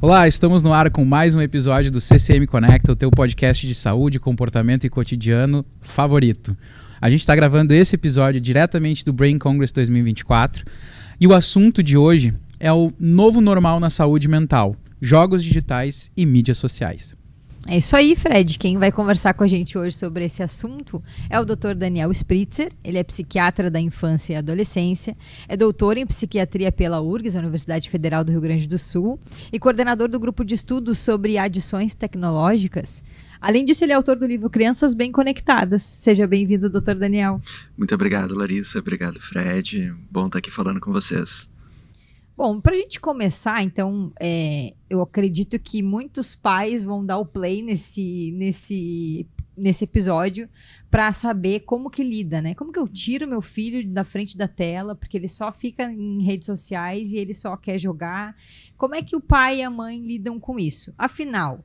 Olá, estamos no ar com mais um episódio do CCM Conecta, o teu podcast de saúde, comportamento e cotidiano favorito. A gente está gravando esse episódio diretamente do Brain Congress 2024 e o assunto de hoje é o novo normal na saúde mental, jogos digitais e mídias sociais. É isso aí, Fred. Quem vai conversar com a gente hoje sobre esse assunto é o Dr. Daniel Spritzer. Ele é psiquiatra da infância e adolescência, é doutor em psiquiatria pela URGS, a Universidade Federal do Rio Grande do Sul, e coordenador do grupo de estudos sobre adições tecnológicas. Além disso, ele é autor do livro Crianças Bem Conectadas. Seja bem-vindo, Dr. Daniel. Muito obrigado, Larissa. Obrigado, Fred. Bom estar aqui falando com vocês. Bom, para a gente começar, então, eu acredito que muitos pais vão dar o play nesse episódio para saber como que lida, né? Como que eu tiro meu filho da frente da tela, porque ele só fica em redes sociais e ele só quer jogar. Como é que o pai e a mãe lidam com isso? Afinal,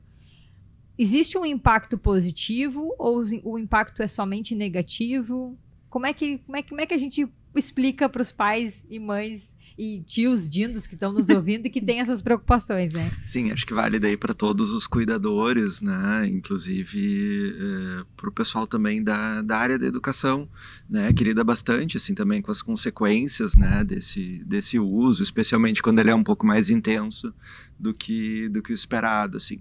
existe um impacto positivo ou o impacto é somente negativo? Como é que a gente explica para os pais e mães e tios dindos que estão nos ouvindo e que têm essas preocupações, né? Sim, acho que vale daí para todos os cuidadores, né? Inclusive para o pessoal também da área da educação, né? Que lida bastante, assim, também com as consequências, né? Desse uso, especialmente quando ele é um pouco mais intenso do que o esperado, assim.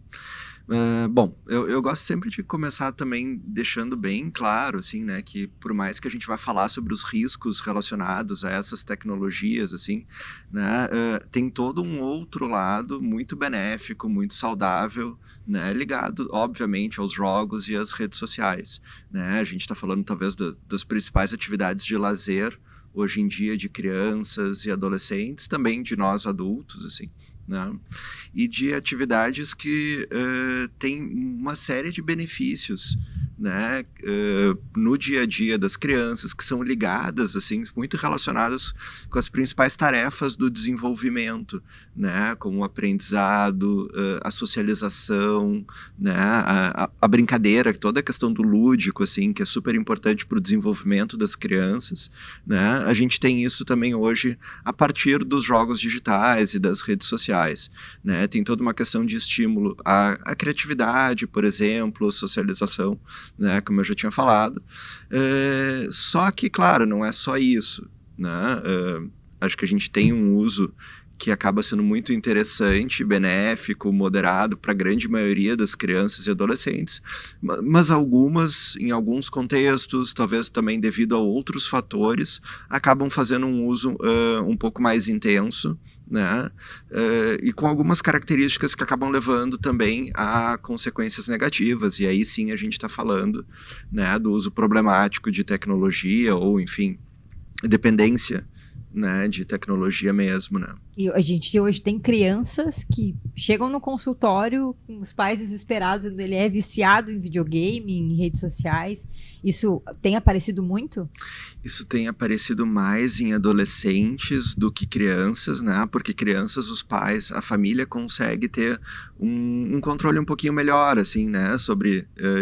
Bom, eu gosto sempre de começar também deixando bem claro, assim, né, que por mais que a gente vá falar sobre os riscos relacionados a essas tecnologias, assim, né, tem todo um outro lado muito benéfico, muito saudável, né, ligado, obviamente, aos jogos e às redes sociais, né, a gente está falando talvez das principais atividades de lazer hoje em dia de crianças e adolescentes, também de nós adultos, assim, né? E de atividades que têm uma série de benefícios, né? No dia a dia das crianças, que são ligadas, assim, muito relacionadas com as principais tarefas do desenvolvimento, né? Como o aprendizado, a socialização, né? A brincadeira, toda a questão do lúdico, assim, que é super importante para o desenvolvimento das crianças, né? A gente tem isso também hoje a partir dos jogos digitais e das redes sociais, né? Tem toda uma questão de estímulo à criatividade, por exemplo, socialização, né, como eu já tinha falado, só que, claro, não é só isso, né? Acho que a gente tem um uso que acaba sendo muito interessante, benéfico, moderado para a grande maioria das crianças e adolescentes, mas em alguns contextos, talvez também devido a outros fatores, acabam fazendo um uso um pouco mais intenso, né? E com algumas características que acabam levando também a consequências negativas, e aí sim a gente está falando, né, do uso problemático de tecnologia ou, enfim, dependência, né, de tecnologia mesmo, né? E a gente hoje tem crianças que chegam no consultório com os pais desesperados, ele é viciado em videogame, em redes sociais. Isso tem aparecido muito? Isso tem aparecido mais em adolescentes do que crianças, né? Porque crianças, os pais, a família consegue ter um controle um pouquinho melhor, assim, né?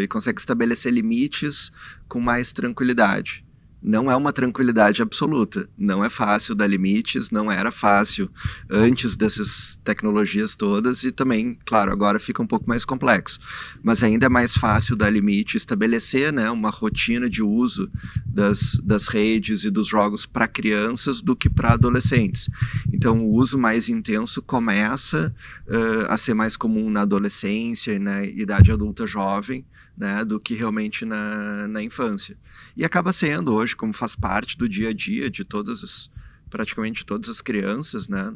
E consegue estabelecer limites com mais tranquilidade. Não é uma tranquilidade absoluta, não é fácil dar limites, não era fácil antes dessas tecnologias todas e também, claro, agora fica um pouco mais complexo, mas ainda é mais fácil dar limite, estabelecer, né, uma rotina de uso das redes e dos jogos para crianças do que para adolescentes. Então o uso mais intenso começa a ser mais comum na adolescência e na idade adulta jovem, né, do que realmente na infância. E acaba sendo hoje, como faz parte do dia a dia de praticamente todas as crianças, né?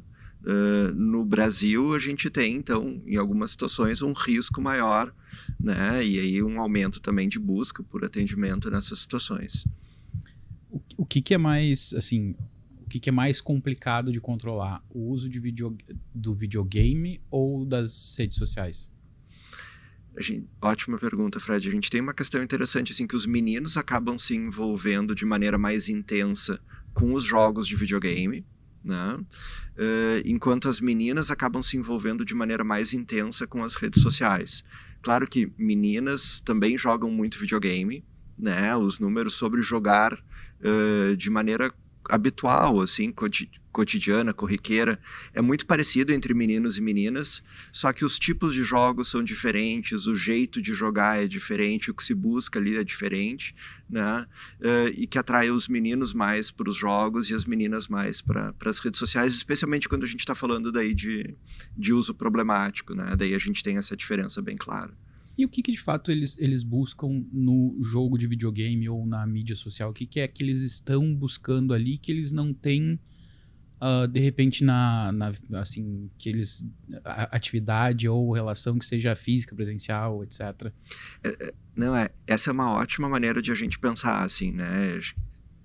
No Brasil a gente tem, então, em algumas situações, um risco maior, né? E aí um aumento também de busca por atendimento nessas situações. O que é mais, assim, o que é mais complicado de controlar? O uso do videogame ou das redes sociais? Ótima pergunta, Fred. A gente tem uma questão interessante, assim, que os meninos acabam se envolvendo de maneira mais intensa com os jogos de videogame, né? Enquanto as meninas acabam se envolvendo de maneira mais intensa com as redes sociais. Claro que meninas também jogam muito videogame, né? Os números sobre jogar de maneira habitual, assim, cotidiana, corriqueira, é muito parecido entre meninos e meninas, só que os tipos de jogos são diferentes, o jeito de jogar é diferente, o que se busca ali é diferente, né? E que atrai os meninos mais para os jogos e as meninas mais para as redes sociais, especialmente quando a gente está falando daí de uso problemático, né? Daí a gente tem essa diferença bem clara. E o que de fato eles buscam no jogo de videogame ou na mídia social? O que é que eles estão buscando ali que eles não têm, de repente, assim, que eles, atividade ou relação que seja física, presencial, etc.? Essa é uma ótima maneira de a gente pensar, assim, né?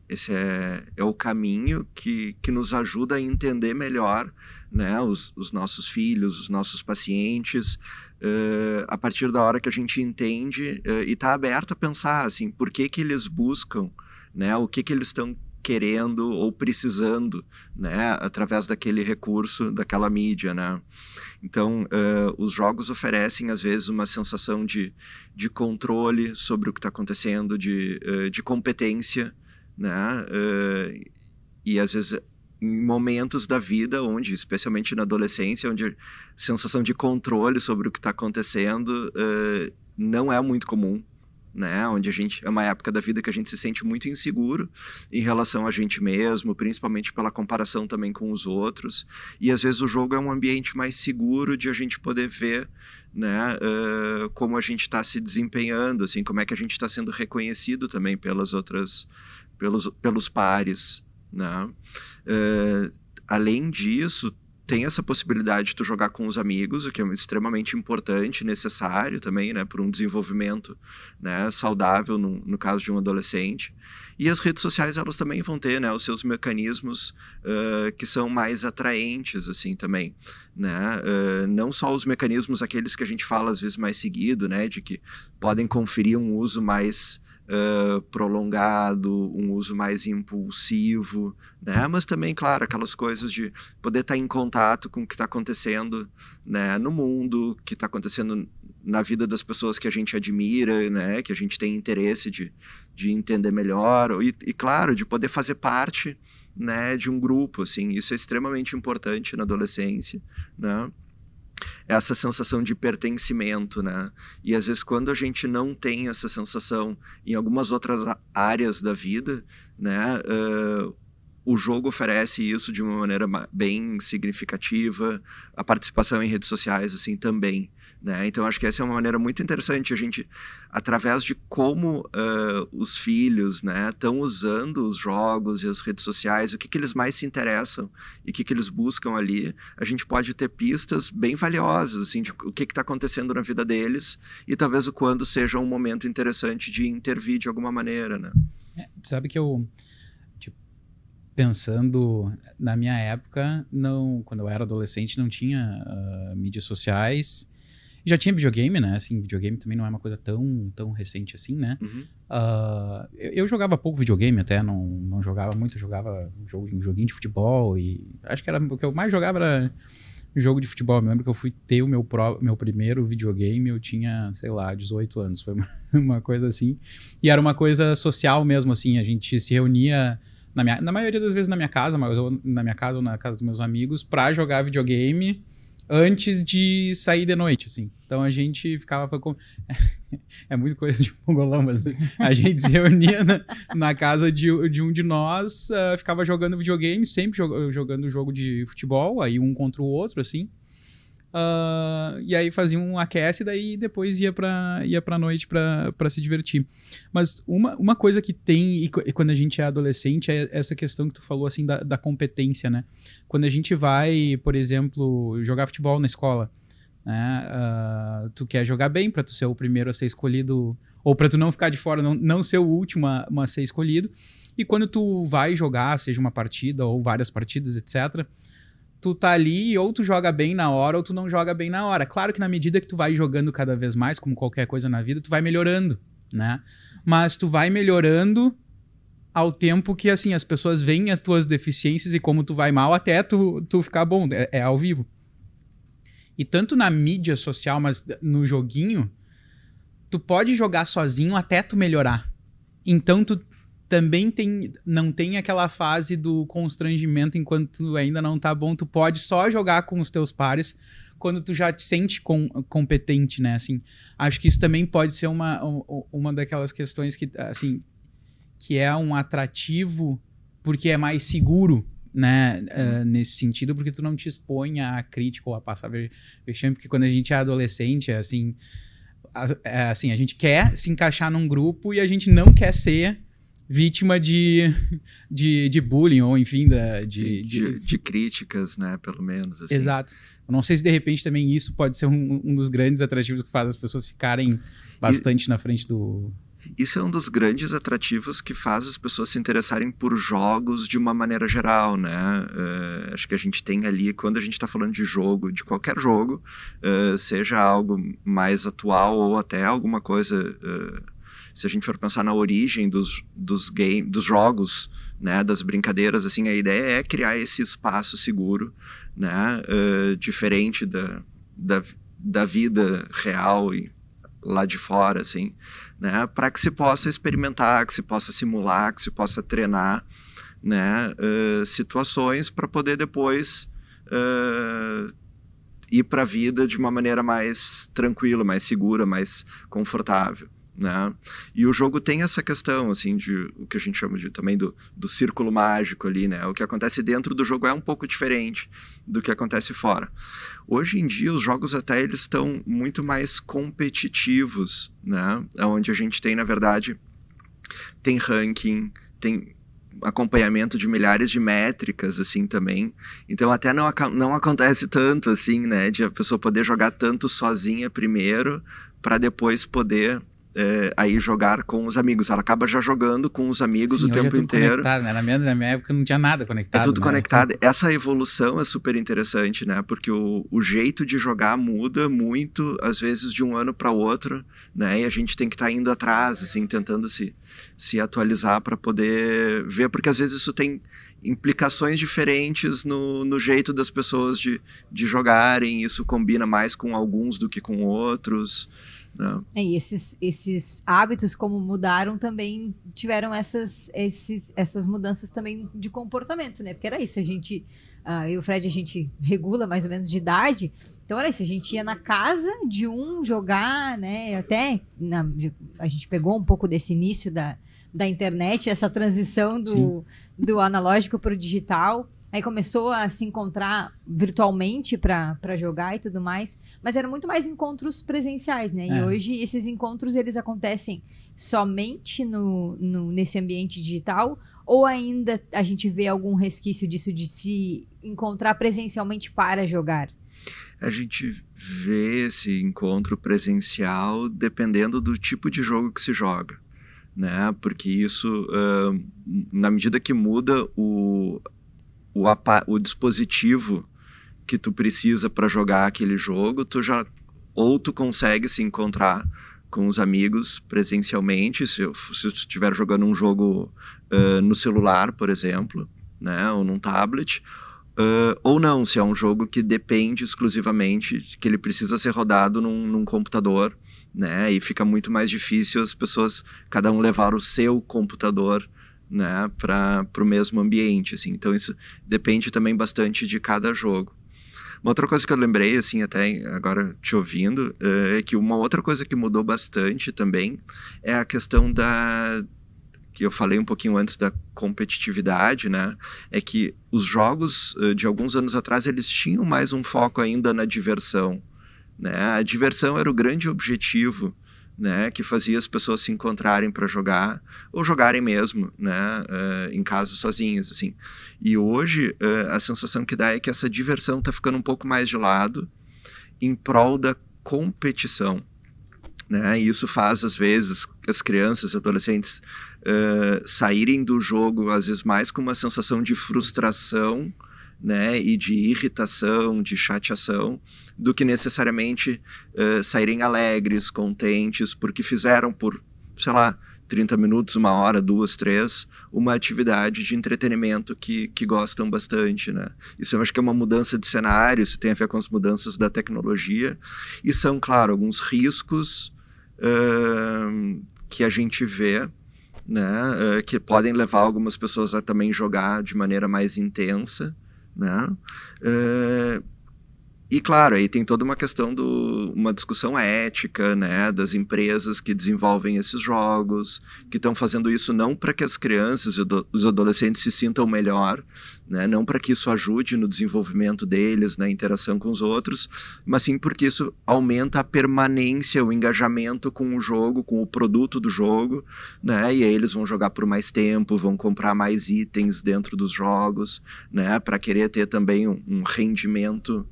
Esse é o caminho que nos ajuda a entender melhor, né, os nossos filhos, os nossos pacientes, a partir da hora que a gente entende e está aberto a pensar, assim, por que eles buscam, né, o que eles estão querendo ou precisando, né, através daquele recurso, daquela mídia, né? Então, os jogos oferecem, às vezes, uma sensação de controle sobre o que está acontecendo, de competência, né? E às vezes em momentos da vida onde, especialmente na adolescência, onde a sensação de controle sobre o que está acontecendo não é muito comum, né? Onde é uma época da vida que a gente se sente muito inseguro em relação a gente mesmo, principalmente pela comparação também com os outros, e às vezes o jogo é um ambiente mais seguro de a gente poder ver, né, como a gente está se desempenhando, assim, como é que a gente está sendo reconhecido também pelos pares, né? Além disso, tem essa possibilidade de tu jogar com os amigos, o que é extremamente importante, necessário também, né, para um desenvolvimento, né, saudável no caso de um adolescente. E as redes sociais, elas também vão ter, né, os seus mecanismos que são mais atraentes, assim, também, né? Não só os mecanismos, aqueles que a gente fala às vezes mais seguido, né, de que podem conferir um uso mais prolongado, um uso mais impulsivo, né? Mas também, claro, aquelas coisas de poder estar em contato com o que está acontecendo, né, no mundo, que está acontecendo na vida das pessoas que a gente admira, né, que a gente tem interesse de entender melhor, e claro, de poder fazer parte, né, de um grupo, assim, isso é extremamente importante na adolescência, né? Essa sensação de pertencimento, né? E às vezes quando a gente não tem essa sensação em algumas outras áreas da vida, né, o jogo oferece isso de uma maneira bem significativa, a participação em redes sociais, assim, também, né? Então acho que essa é uma maneira muito interessante, a gente, através de como os filhos, né, estão usando os jogos e as redes sociais, o que eles mais se interessam e o que eles buscam ali, a gente pode ter pistas bem valiosas, assim, de o que está acontecendo na vida deles e talvez o quando seja um momento interessante de intervir de alguma maneira, né? Sabe que eu, pensando na minha época, quando eu era adolescente, não tinha mídias sociais. Já tinha videogame, né? Assim, videogame também não é uma coisa tão recente assim, né? Uhum. Eu jogava pouco videogame até, não jogava muito, eu jogava um joguinho de futebol e acho que o que eu mais jogava era jogo de futebol. Eu me lembro que eu fui ter o meu primeiro videogame, eu tinha, sei lá, 18 anos, foi uma coisa assim. E era uma coisa social mesmo, assim, a gente se reunia na maioria das vezes na minha casa, mas ou na minha casa ou na casa dos meus amigos, pra jogar videogame antes de sair de noite, assim. Então a gente ficava... É muito coisa de mongolão, mas a gente se reunia na casa de um de nós, ficava jogando videogame, sempre jogando jogo de futebol, aí um contra o outro, assim. E aí fazia um aquece, daí depois ia pra noite pra se divertir. Mas uma coisa que tem, e quando a gente é adolescente, é essa questão que tu falou, assim, da competência, né? Quando a gente vai, por exemplo, jogar futebol na escola, né? Tu quer jogar bem pra tu ser o primeiro a ser escolhido, ou pra tu não ficar de fora, não ser o último a ser escolhido. E quando tu vai jogar, seja uma partida ou várias partidas, etc., tu tá ali, ou tu joga bem na hora, ou tu não joga bem na hora. Claro que na medida que tu vai jogando cada vez mais, como qualquer coisa na vida, tu vai melhorando, né? Mas tu vai melhorando ao tempo que, assim, as pessoas veem as tuas deficiências e como tu vai mal até tu ficar bom. É ao vivo. E tanto na mídia social, mas no joguinho, tu pode jogar sozinho até tu melhorar. Então, também não tem aquela fase do constrangimento enquanto tu ainda não tá bom, tu pode só jogar com os teus pares quando tu já te sente competente, né? Assim, acho que isso também pode ser uma daquelas questões que, assim, que é um atrativo porque é mais seguro, né? Nesse sentido, porque tu não te expõe a crítica ou a passar vexame, porque quando a gente é adolescente, assim, a gente quer se encaixar num grupo e a gente não quer ser vítima de bullying, ou enfim, de críticas, né, pelo menos. Assim. Exato. Eu não sei se de repente também isso pode ser um dos grandes atrativos que faz as pessoas ficarem bastante na frente do... Isso é um dos grandes atrativos que faz as pessoas se interessarem por jogos de uma maneira geral, né? Acho que a gente tem ali, quando a gente está falando de jogo, de qualquer jogo, seja algo mais atual ou até alguma coisa... se a gente for pensar na origem dos jogos, né, das brincadeiras, assim, a ideia é criar esse espaço seguro, né, diferente da vida real e lá de fora, assim, né, para que se possa experimentar, que se possa simular, que se possa treinar, né, situações para poder depois ir para a vida de uma maneira mais tranquila, mais segura, mais confortável. Né? E o jogo tem essa questão, assim, de o que a gente chama também do círculo mágico ali, né? O que acontece dentro do jogo é um pouco diferente do que acontece fora. Hoje em dia, os jogos até eles estão muito mais competitivos, né? Onde a gente tem, na verdade, tem ranking, tem acompanhamento de milhares de métricas, assim, também. Então, até não acontece tanto, assim, né? De a pessoa poder jogar tanto sozinha primeiro, para depois poder... aí jogar com os amigos. Ela acaba já jogando com os amigos o tempo inteiro. Né? Na minha época não tinha nada conectado. É tudo né? conectado. Essa evolução é super interessante, né? Porque o jeito de jogar muda muito, às vezes, de um ano para outro, né? E a gente tem que estar indo atrás, assim, tentando se atualizar para poder ver, porque às vezes isso tem implicações diferentes no jeito das pessoas de jogarem. Isso combina mais com alguns do que com outros. Não. E esses hábitos, como mudaram, também tiveram essas mudanças também de comportamento, né? Porque era isso, eu e o Fred, a gente regula mais ou menos de idade, então era isso, a gente ia na casa de um jogar, né? Até a gente pegou um pouco desse início da internet, essa transição do analógico para o digital. Aí começou a se encontrar virtualmente para jogar e tudo mais, mas eram muito mais encontros presenciais, né? E hoje esses encontros eles acontecem somente nesse ambiente digital, ou ainda a gente vê algum resquício disso de se encontrar presencialmente para jogar? A gente vê esse encontro presencial dependendo do tipo de jogo que se joga, né? Porque isso, na medida que muda o dispositivo que tu precisa para jogar aquele jogo, tu consegue se encontrar com os amigos presencialmente, se tu estiver jogando um jogo no celular, por exemplo, né, ou num tablet, ou não, se é um jogo que depende exclusivamente, que ele precisa ser rodado num computador, né, e fica muito mais difícil as pessoas, cada um levar o seu computador, né, para o mesmo ambiente, assim. Então isso depende também bastante de cada jogo. Uma outra coisa que eu lembrei, assim, até agora te ouvindo, é que uma outra coisa que mudou bastante também é a questão que eu falei um pouquinho antes da competitividade, né, é que os jogos de alguns anos atrás, eles tinham mais um foco ainda na diversão, né, a diversão era o grande objetivo, né, que fazia as pessoas se encontrarem para jogar, ou jogarem mesmo, né, em casa sozinhas, assim. E hoje, a sensação que dá é que essa diversão está ficando um pouco mais de lado, em prol da competição, né, e isso faz, às vezes, as crianças, adolescentes, saírem do jogo, às vezes, mais com uma sensação de frustração, né, e de irritação, de chateação, do que necessariamente saírem alegres, contentes, porque fizeram por, sei lá, 30 minutos, 1 hora, 2, 3, uma atividade de entretenimento que gostam bastante, né? Isso eu acho que é uma mudança de cenário, isso tem a ver com as mudanças da tecnologia, e são, claro, alguns riscos que a gente vê, né, que podem levar algumas pessoas a também jogar de maneira mais intensa, né, e claro, aí tem toda uma questão uma discussão ética, né, das empresas que desenvolvem esses jogos, que estão fazendo isso não para que as crianças e os adolescentes se sintam melhor, né, não para que isso ajude no desenvolvimento deles, na interação com os outros, mas sim porque isso aumenta a permanência, o engajamento com o jogo, com o produto do jogo, né, e aí eles vão jogar por mais tempo, vão comprar mais itens dentro dos jogos, né, para querer ter também um rendimento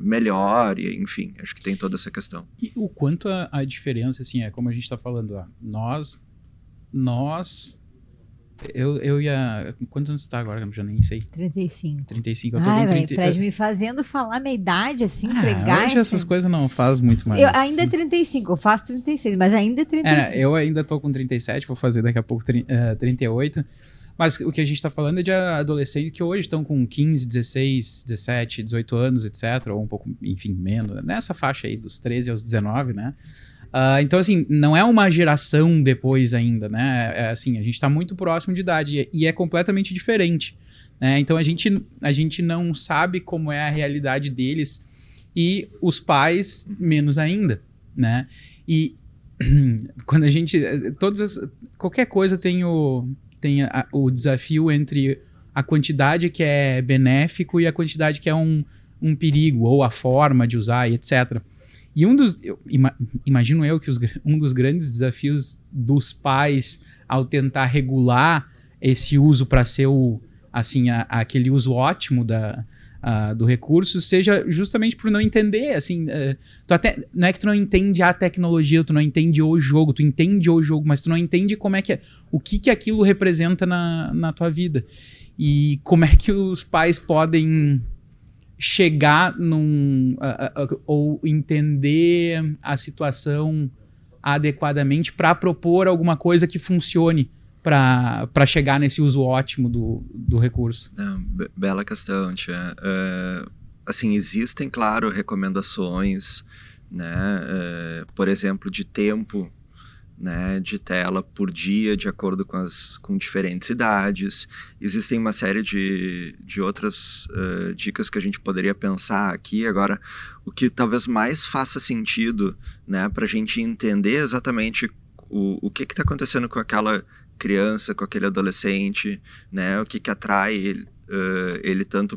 melhor, e enfim, acho que tem toda essa questão. E o quanto a diferença, assim, como a gente está falando, eu ia... Quantos anos você tá agora? Eu já nem sei. 35. 35. Eu tô Ai, com velho, Fred me fazendo falar minha idade, assim, entregar... Hoje essas coisas não faz muito mais. Eu ainda é 35, eu faço 36, mas ainda é 35. Eu ainda tô com 37, vou fazer daqui a pouco 38. Mas o que a gente está falando é de adolescentes que hoje estão com 15, 16, 17, 18 anos, etc. Ou um pouco, enfim, menos. Nessa faixa aí, dos 13 aos 19, né? Então, assim, não é uma geração depois ainda, né? Assim, a gente está muito próximo de idade e é completamente diferente, né? Então, a gente não sabe como é a realidade deles e os pais menos ainda, né? E quando a gente... qualquer coisa tem o desafio entre a quantidade que é benéfico e a quantidade que é um perigo, ou a forma de usar, e etc. E imagino eu que um dos grandes desafios dos pais ao tentar regular esse uso para ser aquele uso ótimo do recurso, seja justamente por não entender, assim, não é que tu não entende a tecnologia, tu não entende o jogo, tu entende o jogo, mas tu não entende como é que o que aquilo representa na tua vida. E como é que os pais podem chegar ou entender a situação adequadamente para propor alguma coisa que funcione para chegar nesse uso ótimo do recurso. Bela questão, Tia. Assim, existem, claro, recomendações, né, por exemplo, de tempo, né, de tela por dia, de acordo com diferentes idades. Existem uma série de outras dicas que a gente poderia pensar aqui. Agora, o que talvez mais faça sentido, né, para a gente entender exatamente o que está acontecendo com aquela criança, com aquele adolescente, né, o que atrai ele tanto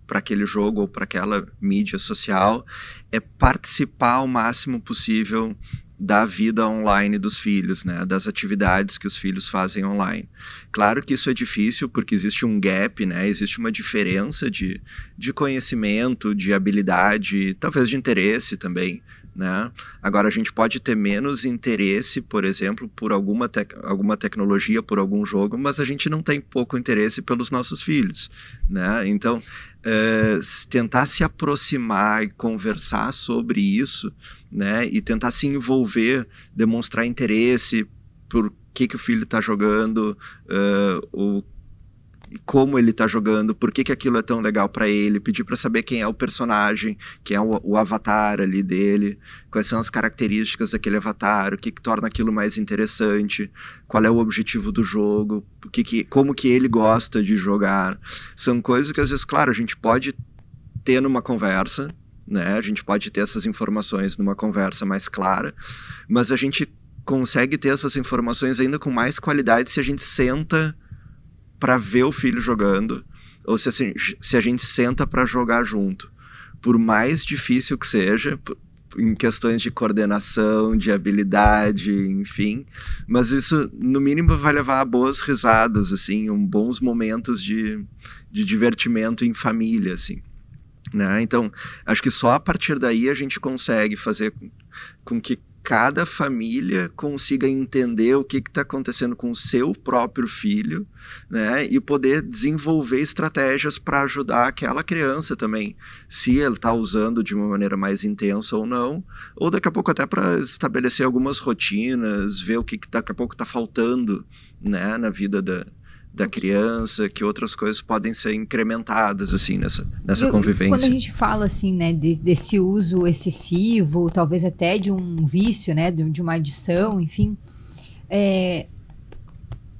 para aquele jogo ou para aquela mídia social, é participar ao máximo possível da vida online dos filhos, né, das atividades que os filhos fazem online. Claro que isso é difícil porque existe um gap, né, existe uma diferença de conhecimento, de habilidade, talvez de interesse também, né? Agora, a gente pode ter menos interesse, por exemplo, por alguma tecnologia, por algum jogo, mas a gente não tem pouco interesse pelos nossos filhos, né? Então, tentar se aproximar e conversar sobre isso, né? E tentar se envolver, demonstrar interesse por que o filho está jogando, como ele está jogando, por que aquilo é tão legal para ele, pedir para saber quem é o personagem, quem é o avatar ali dele, quais são as características daquele avatar, o que torna aquilo mais interessante, qual é o objetivo do jogo, como que ele gosta de jogar. São coisas que às vezes, claro, a gente pode ter numa conversa, né? A gente pode ter essas informações numa conversa mais clara, mas a gente consegue ter essas informações ainda com mais qualidade se a gente senta para ver o filho jogando, ou se a gente senta para jogar junto. Por mais difícil que seja, em questões de coordenação, de habilidade, enfim, mas isso, no mínimo, vai levar a boas risadas, assim, bons momentos de divertimento em família, assim, né? Então, acho que só a partir daí a gente consegue fazer com que cada família consiga entender o que está acontecendo com o seu próprio filho, né, e poder desenvolver estratégias para ajudar aquela criança também, se ele está usando de uma maneira mais intensa ou não, ou daqui a pouco até para estabelecer algumas rotinas, ver o que daqui a pouco está faltando, né, na vida da criança, que outras coisas podem ser incrementadas, assim, nessa convivência. Quando a gente fala, assim, né, desse uso excessivo, talvez até de um vício, né, de uma adição, enfim,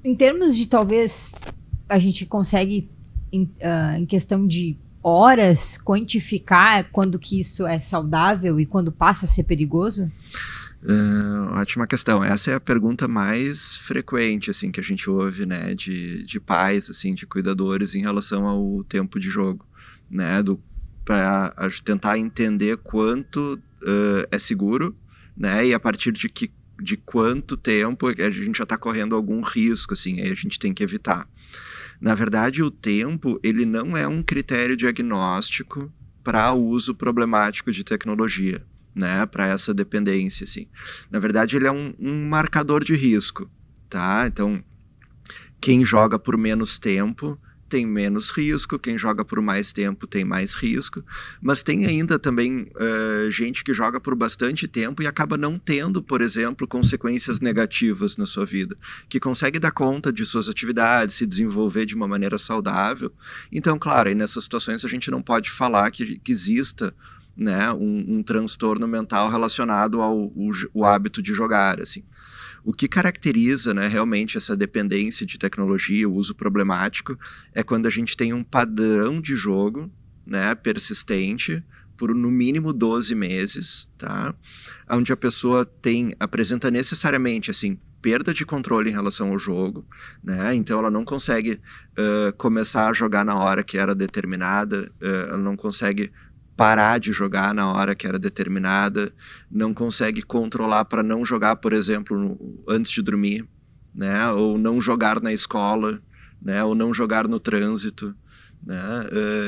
Em termos de talvez a gente consegue, em questão de horas, quantificar quando que isso é saudável e quando passa a ser perigoso? Ótima questão. Essa é a pergunta mais frequente, assim, que a gente ouve, né, de pais, assim, de cuidadores em relação ao tempo de jogo, né, para tentar entender quanto é seguro, né, e a partir de quanto tempo a gente já está correndo algum risco, assim, aí a gente tem que evitar. Na verdade, o tempo, ele não é um critério diagnóstico para o uso problemático de tecnologia, né, para essa dependência, assim. Na verdade, ele é um marcador de risco, tá? Então, quem joga por menos tempo tem menos risco, quem joga por mais tempo tem mais risco, mas tem ainda também gente que joga por bastante tempo e acaba não tendo, por exemplo, consequências negativas na sua vida, que consegue dar conta de suas atividades, se desenvolver de uma maneira saudável. Então, claro, aí nessas situações a gente não pode falar que exista, né, um transtorno mental relacionado ao hábito de jogar, assim. O que caracteriza, né, realmente essa dependência de tecnologia, o uso problemático, é quando a gente tem um padrão de jogo, né, persistente por no mínimo 12 meses, tá? Onde a pessoa apresenta necessariamente assim, perda de controle em relação ao jogo, né? Então ela não consegue começar a jogar na hora que era determinada, ela não consegue parar de jogar na hora que era determinada, não consegue controlar para não jogar, por exemplo, antes de dormir, né? Ou não jogar na escola, né? Ou não jogar no trânsito, né?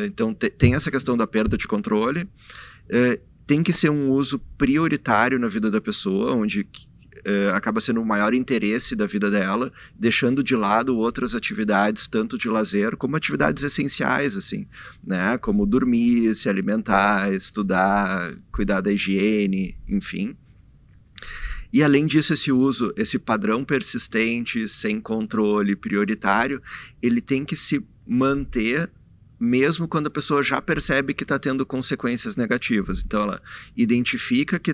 Então tem essa questão da perda de controle, tem que ser um uso prioritário na vida da pessoa, onde acaba sendo o maior interesse da vida dela, deixando de lado outras atividades, tanto de lazer como atividades essenciais, assim, né? Como dormir, se alimentar, estudar, cuidar da higiene, enfim. E além disso, esse padrão persistente, sem controle, prioritário, ele tem que se manter mesmo quando a pessoa já percebe que está tendo consequências negativas. Então ela identifica que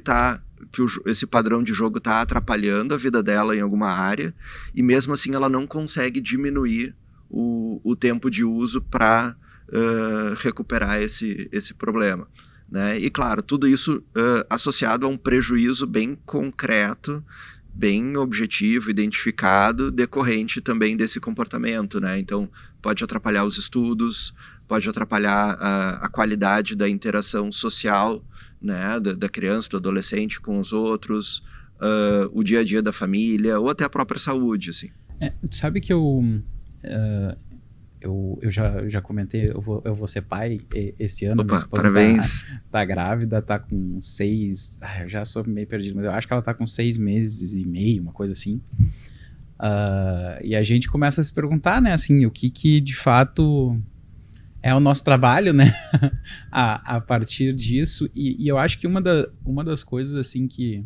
esse padrão de jogo está atrapalhando a vida dela em alguma área, e mesmo assim ela não consegue diminuir o tempo de uso para recuperar esse problema, né? E claro, tudo isso associado a um prejuízo bem concreto, bem objetivo, identificado, decorrente também desse comportamento, né? Então pode atrapalhar os estudos, pode atrapalhar a qualidade da interação social, né, da criança, do adolescente com os outros, o dia a dia da família, ou até a própria saúde, assim. Sabe que eu já comentei, eu vou ser pai esse ano. Opa, minha esposa parabéns. Tá grávida, tá com 6... eu já sou meio perdido, mas eu acho que ela tá com 6 meses e meio, uma coisa assim. E a gente começa a se perguntar, né, assim, o que de fato é o nosso trabalho, né, a partir disso. E eu acho que uma das coisas, assim, que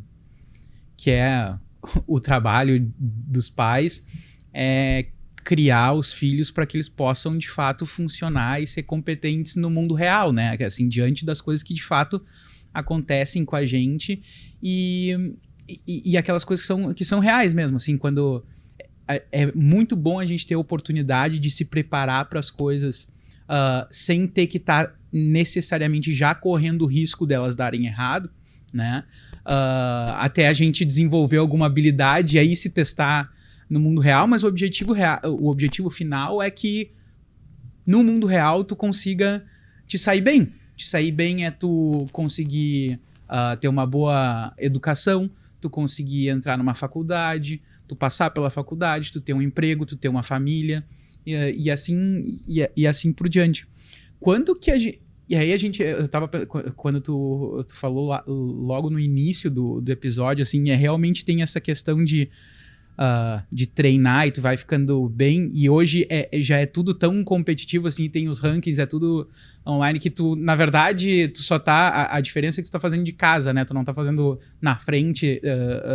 é o trabalho dos pais é criar os filhos para que eles possam, de fato, funcionar e ser competentes no mundo real, né, assim, diante das coisas que, de fato, acontecem com a gente e aquelas coisas que são reais mesmo, assim, quando é muito bom a gente ter a oportunidade de se preparar para as coisas sem ter que estar necessariamente já correndo o risco delas darem errado, né? Até a gente desenvolver alguma habilidade e aí se testar no mundo real, mas o objetivo final é que no mundo real tu consiga te sair bem. Te sair bem é tu conseguir ter uma boa educação, tu conseguir entrar numa faculdade, tu passar pela faculdade, tu ter um emprego, tu ter uma família e assim por diante. Quando que a gente... E aí quando tu falou logo no início do episódio, assim, realmente tem essa questão de treinar e tu vai ficando bem, e hoje já é tudo tão competitivo, assim, tem os rankings, é tudo online, que tu, na verdade, tu só tá, a diferença é que tu tá fazendo de casa, né, tu não tá fazendo na frente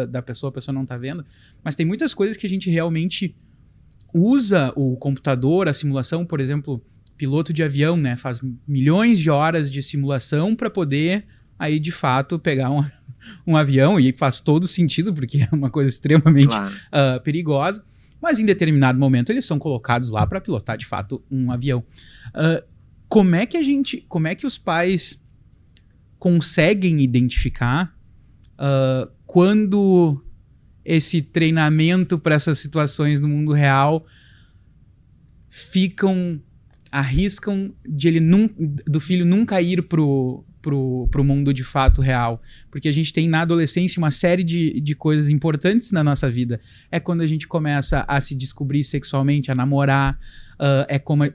da pessoa, a pessoa não tá vendo, mas tem muitas coisas que a gente realmente usa o computador, a simulação, por exemplo, piloto de avião, né, faz milhões de horas de simulação para poder, aí, de fato, pegar um avião, e faz todo sentido, porque é uma coisa extremamente perigosa. mas em determinado momento eles são colocados lá para pilotar de fato um avião. Como é que os pais conseguem identificar quando esse treinamento para essas situações no mundo real arriscam do filho nunca ir pro mundo de fato real? Porque a gente tem na adolescência uma série de coisas importantes na nossa vida. É quando a gente começa a se descobrir sexualmente, a namorar,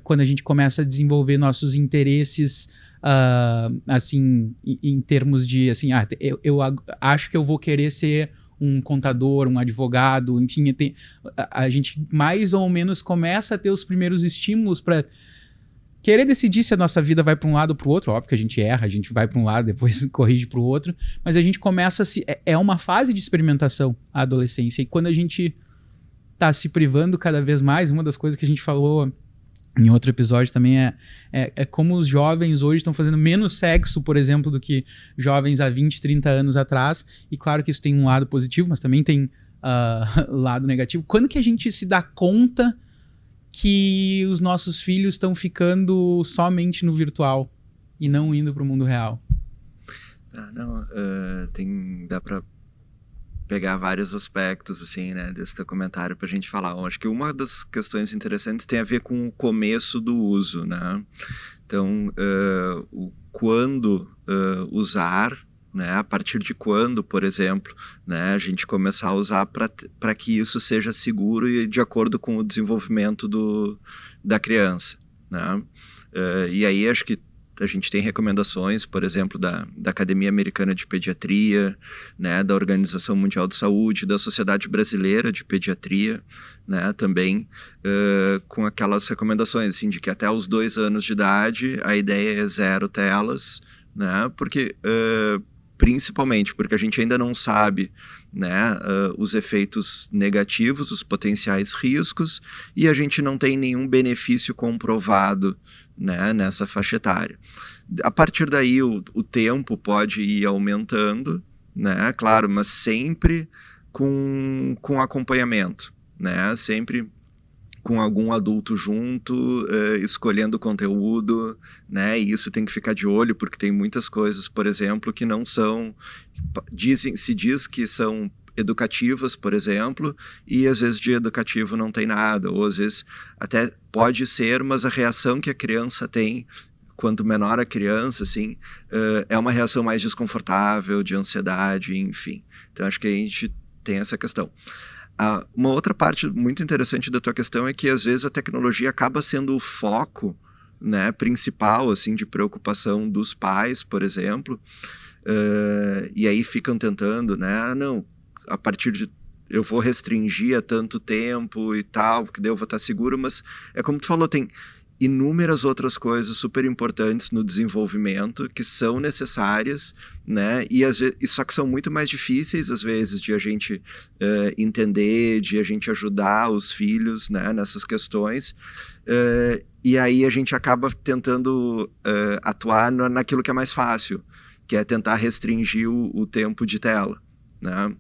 quando a gente começa a desenvolver nossos interesses, assim, em termos de, assim, eu acho que eu vou querer ser um contador, um advogado, enfim, a gente mais ou menos começa a ter os primeiros estímulos para querer decidir se a nossa vida vai para um lado ou para o outro. Óbvio que a gente erra, a gente vai para um lado, depois corrige para o outro, mas a gente começa é uma fase de experimentação, a adolescência, e quando a gente está se privando cada vez mais, uma das coisas que a gente falou em outro episódio também é como os jovens hoje estão fazendo menos sexo, por exemplo, do que jovens há 20, 30 anos atrás. E claro que isso tem um lado positivo, mas também tem lado negativo. Quando que a gente se dá conta que os nossos filhos estão ficando somente no virtual e não indo para o mundo real? Dá para pegar vários aspectos, assim, né, desse teu comentário pra gente falar. Eu acho que uma das questões interessantes tem a ver com o começo do uso, né? Então, quando usar, né, a partir de quando, por exemplo, né, a gente começar a usar para que isso seja seguro e de acordo com o desenvolvimento da criança, né? E aí acho que a gente tem recomendações, por exemplo, da Academia Americana de Pediatria, né, da Organização Mundial de Saúde, da Sociedade Brasileira de Pediatria, né, também, com aquelas recomendações, assim, de que até os 2 anos de idade a ideia é 0 telas, né, porque, principalmente porque a gente ainda não sabe, né, os efeitos negativos, os potenciais riscos, e a gente não tem nenhum benefício comprovado, né, nessa faixa etária. A partir daí o tempo pode ir aumentando, né, claro, mas sempre com acompanhamento, né, sempre com algum adulto junto, escolhendo o conteúdo, né, e isso tem que ficar de olho, porque tem muitas coisas, por exemplo, que não são, se diz que são educativas, por exemplo, e às vezes de educativo não tem nada, ou às vezes até pode ser, mas a reação que a criança tem, quanto menor a criança, assim, é uma reação mais desconfortável, de ansiedade, enfim. Então acho que a gente tem essa questão. Uma outra parte muito interessante da tua questão é que às vezes a tecnologia acaba sendo o foco, né, principal, assim, de preocupação dos pais, por exemplo, e aí ficam tentando, né, não, a partir de eu vou restringir a tanto tempo e tal, porque daí eu vou estar seguro, mas é como tu falou, tem inúmeras outras coisas super importantes no desenvolvimento que são necessárias, né, e às vezes, só que são muito mais difíceis às vezes de a gente entender, de a gente ajudar os filhos, né, nessas questões, e aí a gente acaba tentando atuar naquilo que é mais fácil, que é tentar restringir o tempo de tela, né?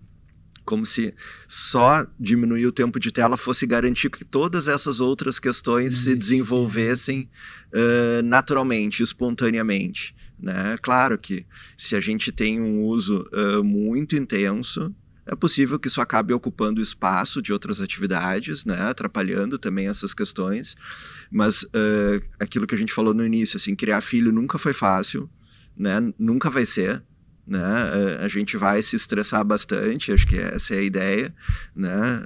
Como se só diminuir o tempo de tela fosse garantir que todas essas outras questões se desenvolvessem naturalmente, espontaneamente, né? Claro que se a gente tem um uso muito intenso, é possível que isso acabe ocupando espaço de outras atividades, né? Atrapalhando também essas questões, mas aquilo que a gente falou no início, assim, criar filho nunca foi fácil, né? Nunca vai ser, né? A gente vai se estressar bastante, acho que essa é a ideia, né?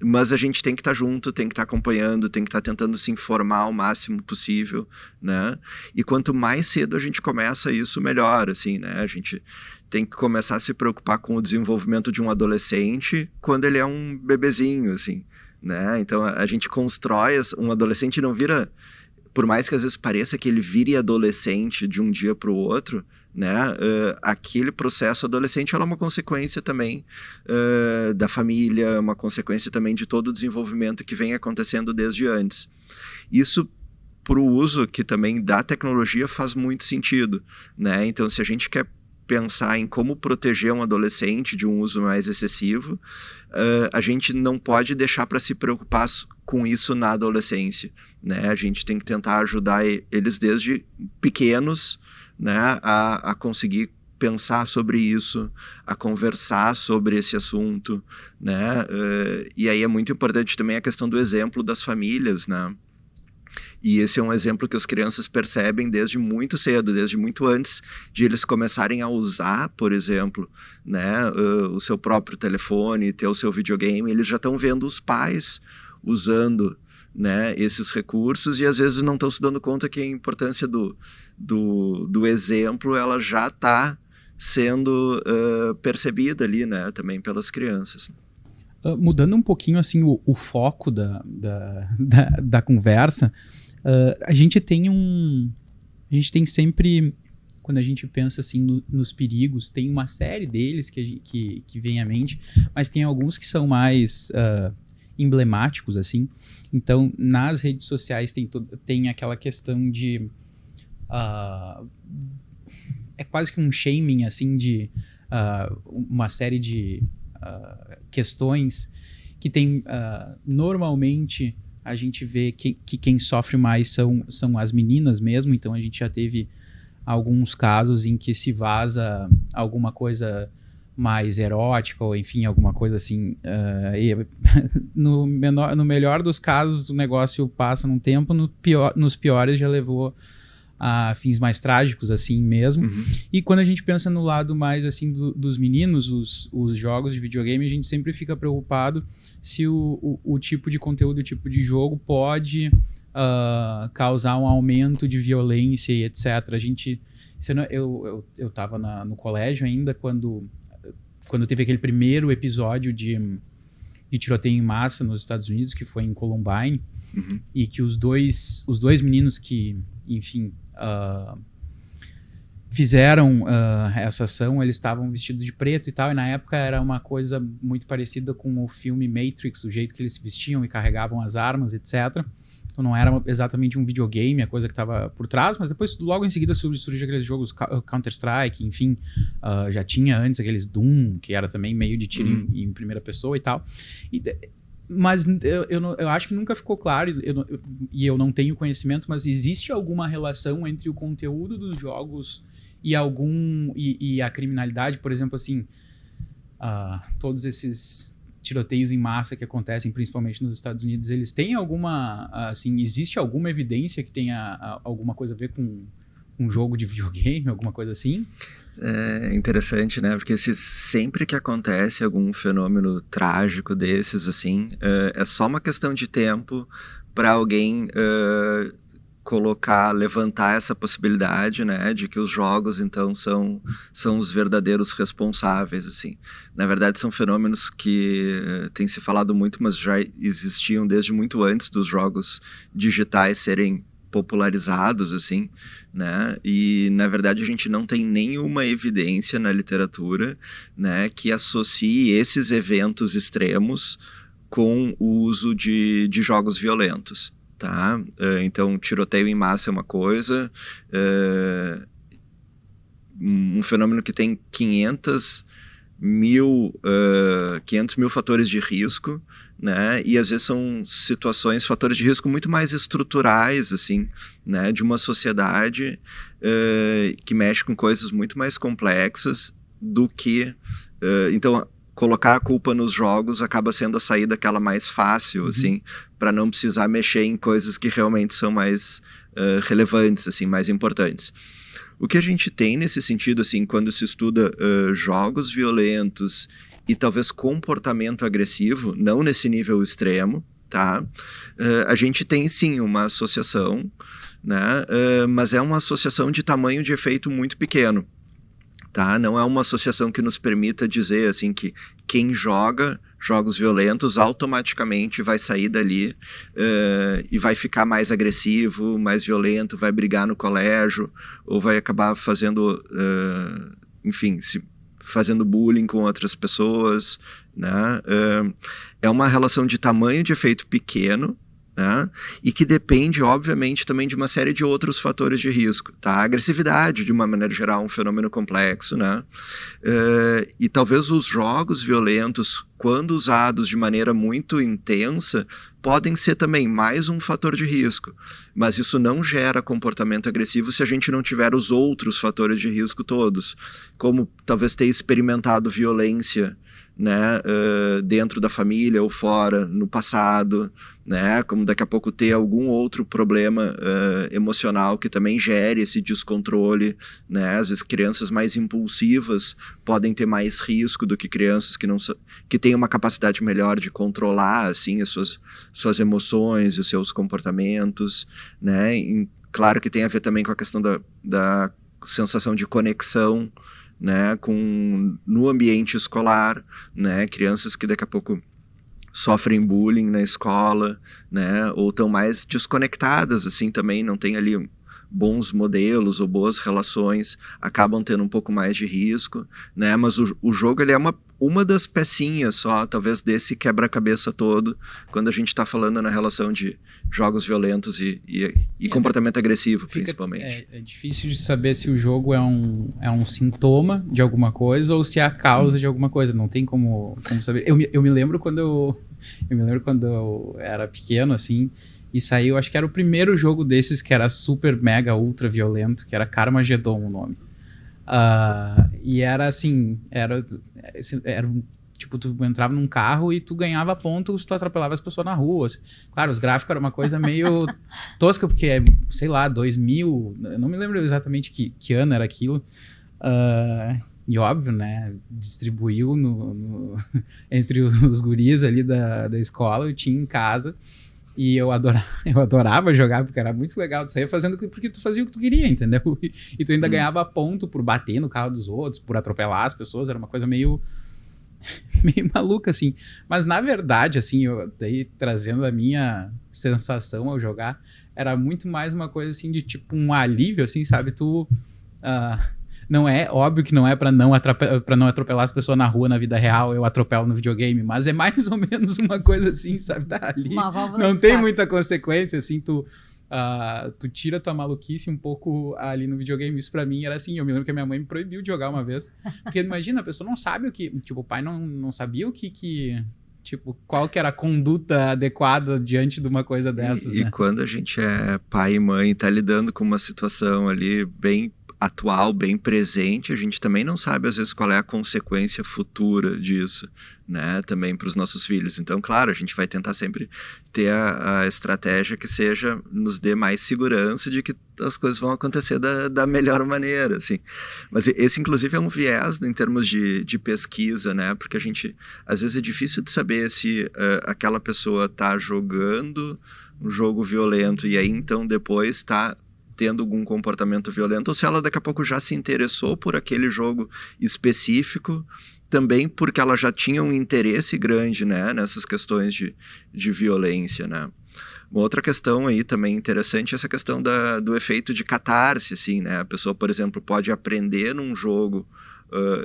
Mas a gente tem que estar junto, tem que estar acompanhando, tem que estar tentando se informar o máximo possível, né? E quanto mais cedo a gente começa isso, melhor, assim, né? A gente tem que começar a se preocupar com o desenvolvimento de um adolescente quando ele é um bebezinho, assim, né? Então a gente constrói, um adolescente não vira, por mais que às vezes pareça que ele vire adolescente de um dia para o outro, né? Aquele processo adolescente é uma consequência também da família, uma consequência também de todo o desenvolvimento que vem acontecendo desde antes. Isso, para o uso que também da tecnologia, faz muito sentido, né? Então, se a gente quer pensar em como proteger um adolescente de um uso mais excessivo, a gente não pode deixar para se preocupar com isso na adolescência, né? A gente tem que tentar ajudar eles desde pequenos, né, a conseguir pensar sobre isso, a conversar sobre esse assunto, né? E aí é muito importante também a questão do exemplo das famílias, né? E esse é um exemplo que as crianças percebem desde muito cedo, desde muito antes de eles começarem a usar, por exemplo, né, o seu próprio telefone, ter o seu videogame, eles já estão vendo os pais usando, né, esses recursos, e às vezes não estão se dando conta que a importância do exemplo, ela já está sendo percebida ali, né, também pelas crianças. Mudando um pouquinho assim o foco da conversa, a gente tem sempre, quando a gente pensa assim nos perigos, tem uma série deles que vem à mente, mas tem alguns que são mais emblemáticos assim. Então, nas redes sociais tem aquela questão de é quase que um shaming assim de uma série de questões que tem normalmente a gente vê que quem sofre mais são as meninas mesmo. Então a gente já teve alguns casos em que se vaza alguma coisa mais erótica ou enfim, alguma coisa assim, no melhor dos casos o negócio passa num tempo, nos piores já levou a fins mais trágicos, assim mesmo. Uhum. E quando a gente pensa no lado mais assim dos meninos, os jogos de videogame, a gente sempre fica preocupado se o tipo de conteúdo, o tipo de jogo pode causar um aumento de violência e etc. Eu estava no colégio ainda quando teve aquele primeiro episódio de tiroteio em massa nos Estados Unidos, que foi em Columbine, uhum. E que os dois meninos que, enfim, fizeram essa ação, eles estavam vestidos de preto e tal, e na época era uma coisa muito parecida com o filme Matrix, o jeito que eles se vestiam e carregavam as armas, etc. Então não era exatamente um videogame, a coisa que estava por trás, mas depois logo em seguida surgiu aqueles jogos Counter-Strike, enfim, já tinha antes aqueles Doom, que era também meio de tiro em primeira pessoa e tal. Mas eu acho que nunca ficou claro, e eu não tenho conhecimento, mas existe alguma relação entre o conteúdo dos jogos e a criminalidade? Por exemplo, assim, todos esses tiroteios em massa que acontecem principalmente nos Estados Unidos, eles têm existe alguma evidência que tenha alguma coisa a ver com um jogo de videogame, alguma coisa assim? É interessante, né? Porque sempre que acontece algum fenômeno trágico desses, assim, é só uma questão de tempo para alguém levantar essa possibilidade, né, de que os jogos, então, são os verdadeiros responsáveis, assim. Na verdade, são fenômenos que têm se falado muito, mas já existiam desde muito antes dos jogos digitais serem popularizados, assim, né, e na verdade a gente não tem nenhuma evidência na literatura, né, que associe esses eventos extremos com o uso de jogos violentos, tá? Então, tiroteio em massa é uma coisa, um fenômeno que tem 500 mil fatores de risco, né? E às vezes são fatores de risco muito mais estruturais, assim, né? De uma sociedade que mexe com coisas muito mais complexas do que... Então, colocar a culpa nos jogos acaba sendo a saída aquela mais fácil, assim, para não precisar mexer em coisas que realmente são mais relevantes, assim, mais importantes. O que a gente tem nesse sentido, assim, quando se estuda jogos violentos e talvez comportamento agressivo, não nesse nível extremo, tá? A gente tem, sim, uma associação, né? Mas é uma associação de tamanho de efeito muito pequeno, tá? Não é uma associação que nos permita dizer, assim, que quem joga jogos violentos automaticamente vai sair dali e vai ficar mais agressivo, mais violento, vai brigar no colégio, ou vai acabar fazendo, fazendo bullying com outras pessoas, né? É uma relação de tamanho de efeito pequeno, né? E que depende, obviamente, também de uma série de outros fatores de risco, tá? A agressividade, de uma maneira geral, é um fenômeno complexo, né? E talvez os jogos violentos, quando usados de maneira muito intensa, podem ser também mais um fator de risco, mas isso não gera comportamento agressivo se a gente não tiver os outros fatores de risco todos, como talvez ter experimentado violência, né, dentro da família ou fora, no passado, né, como daqui a pouco ter algum outro problema emocional que também gere esse descontrole, né, às vezes crianças mais impulsivas podem ter mais risco do que crianças que têm uma capacidade melhor de controlar, assim, as suas emoções e os seus comportamentos, né, claro que tem a ver também com a questão da sensação de conexão, né, no ambiente escolar, né, crianças que daqui a pouco sofrem bullying na escola, né, ou estão mais desconectadas, assim, também não tem ali bons modelos ou boas relações, acabam tendo um pouco mais de risco, né, mas o jogo ele é uma das pecinhas só, talvez, desse quebra-cabeça todo, quando a gente está falando na relação de jogos violentos e comportamento agressivo, principalmente. É difícil de saber se o jogo é um sintoma de alguma coisa ou se é a causa de alguma coisa, não tem como saber. Eu me lembro quando eu era pequeno, assim, e saiu, acho que era o primeiro jogo desses que era super, mega, ultra violento, que era Carmageddon o nome. E era assim, era tipo, tu entrava num carro e tu ganhava pontos se tu atropelava as pessoas na rua. Assim. Claro, os gráficos eram uma coisa meio tosca, porque é, sei lá, 2000, eu não me lembro exatamente que ano era aquilo. E óbvio, né, distribuiu entre os guris ali da escola, eu tinha em casa. E eu adorava jogar, porque era muito legal. Tu saía fazendo porque tu fazia o que tu queria, entendeu? E tu ainda ganhava ponto por bater no carro dos outros, por atropelar as pessoas. Era uma coisa meio maluca, assim. Mas, na verdade, assim, eu daí trazendo a minha sensação ao jogar, era muito mais uma coisa, assim, de tipo um alívio, assim, sabe? Tu... não é, óbvio que não é pra não atropelar as pessoas na rua, na vida real, eu atropelo no videogame, mas é mais ou menos uma coisa assim, sabe? Tá ali. Não tem muita consequência, assim, tu tira tua maluquice um pouco ali no videogame. Isso pra mim era assim, eu me lembro que a minha mãe me proibiu de jogar uma vez. Porque imagina, a pessoa não sabe o que... Tipo, o pai não sabia o que tipo, qual que era a conduta adequada diante de uma coisa dessas, né? E quando a gente é pai e mãe, tá lidando com uma situação ali bem atual, bem presente, a gente também não sabe às vezes qual é a consequência futura disso, né, também para os nossos filhos. Então, claro, a gente vai tentar sempre ter a estratégia que nos dê mais segurança de que as coisas vão acontecer da melhor maneira, assim. Mas esse, inclusive, é um viés em termos de pesquisa, né, porque a gente, às vezes é difícil de saber se aquela pessoa está jogando um jogo violento e aí, então, depois está tendo algum comportamento violento, ou se ela daqui a pouco já se interessou por aquele jogo específico, também porque ela já tinha um interesse grande, né, nessas questões de violência, né. Uma outra questão aí também interessante é essa questão do efeito de catarse, assim, né, a pessoa, por exemplo, pode aprender num jogo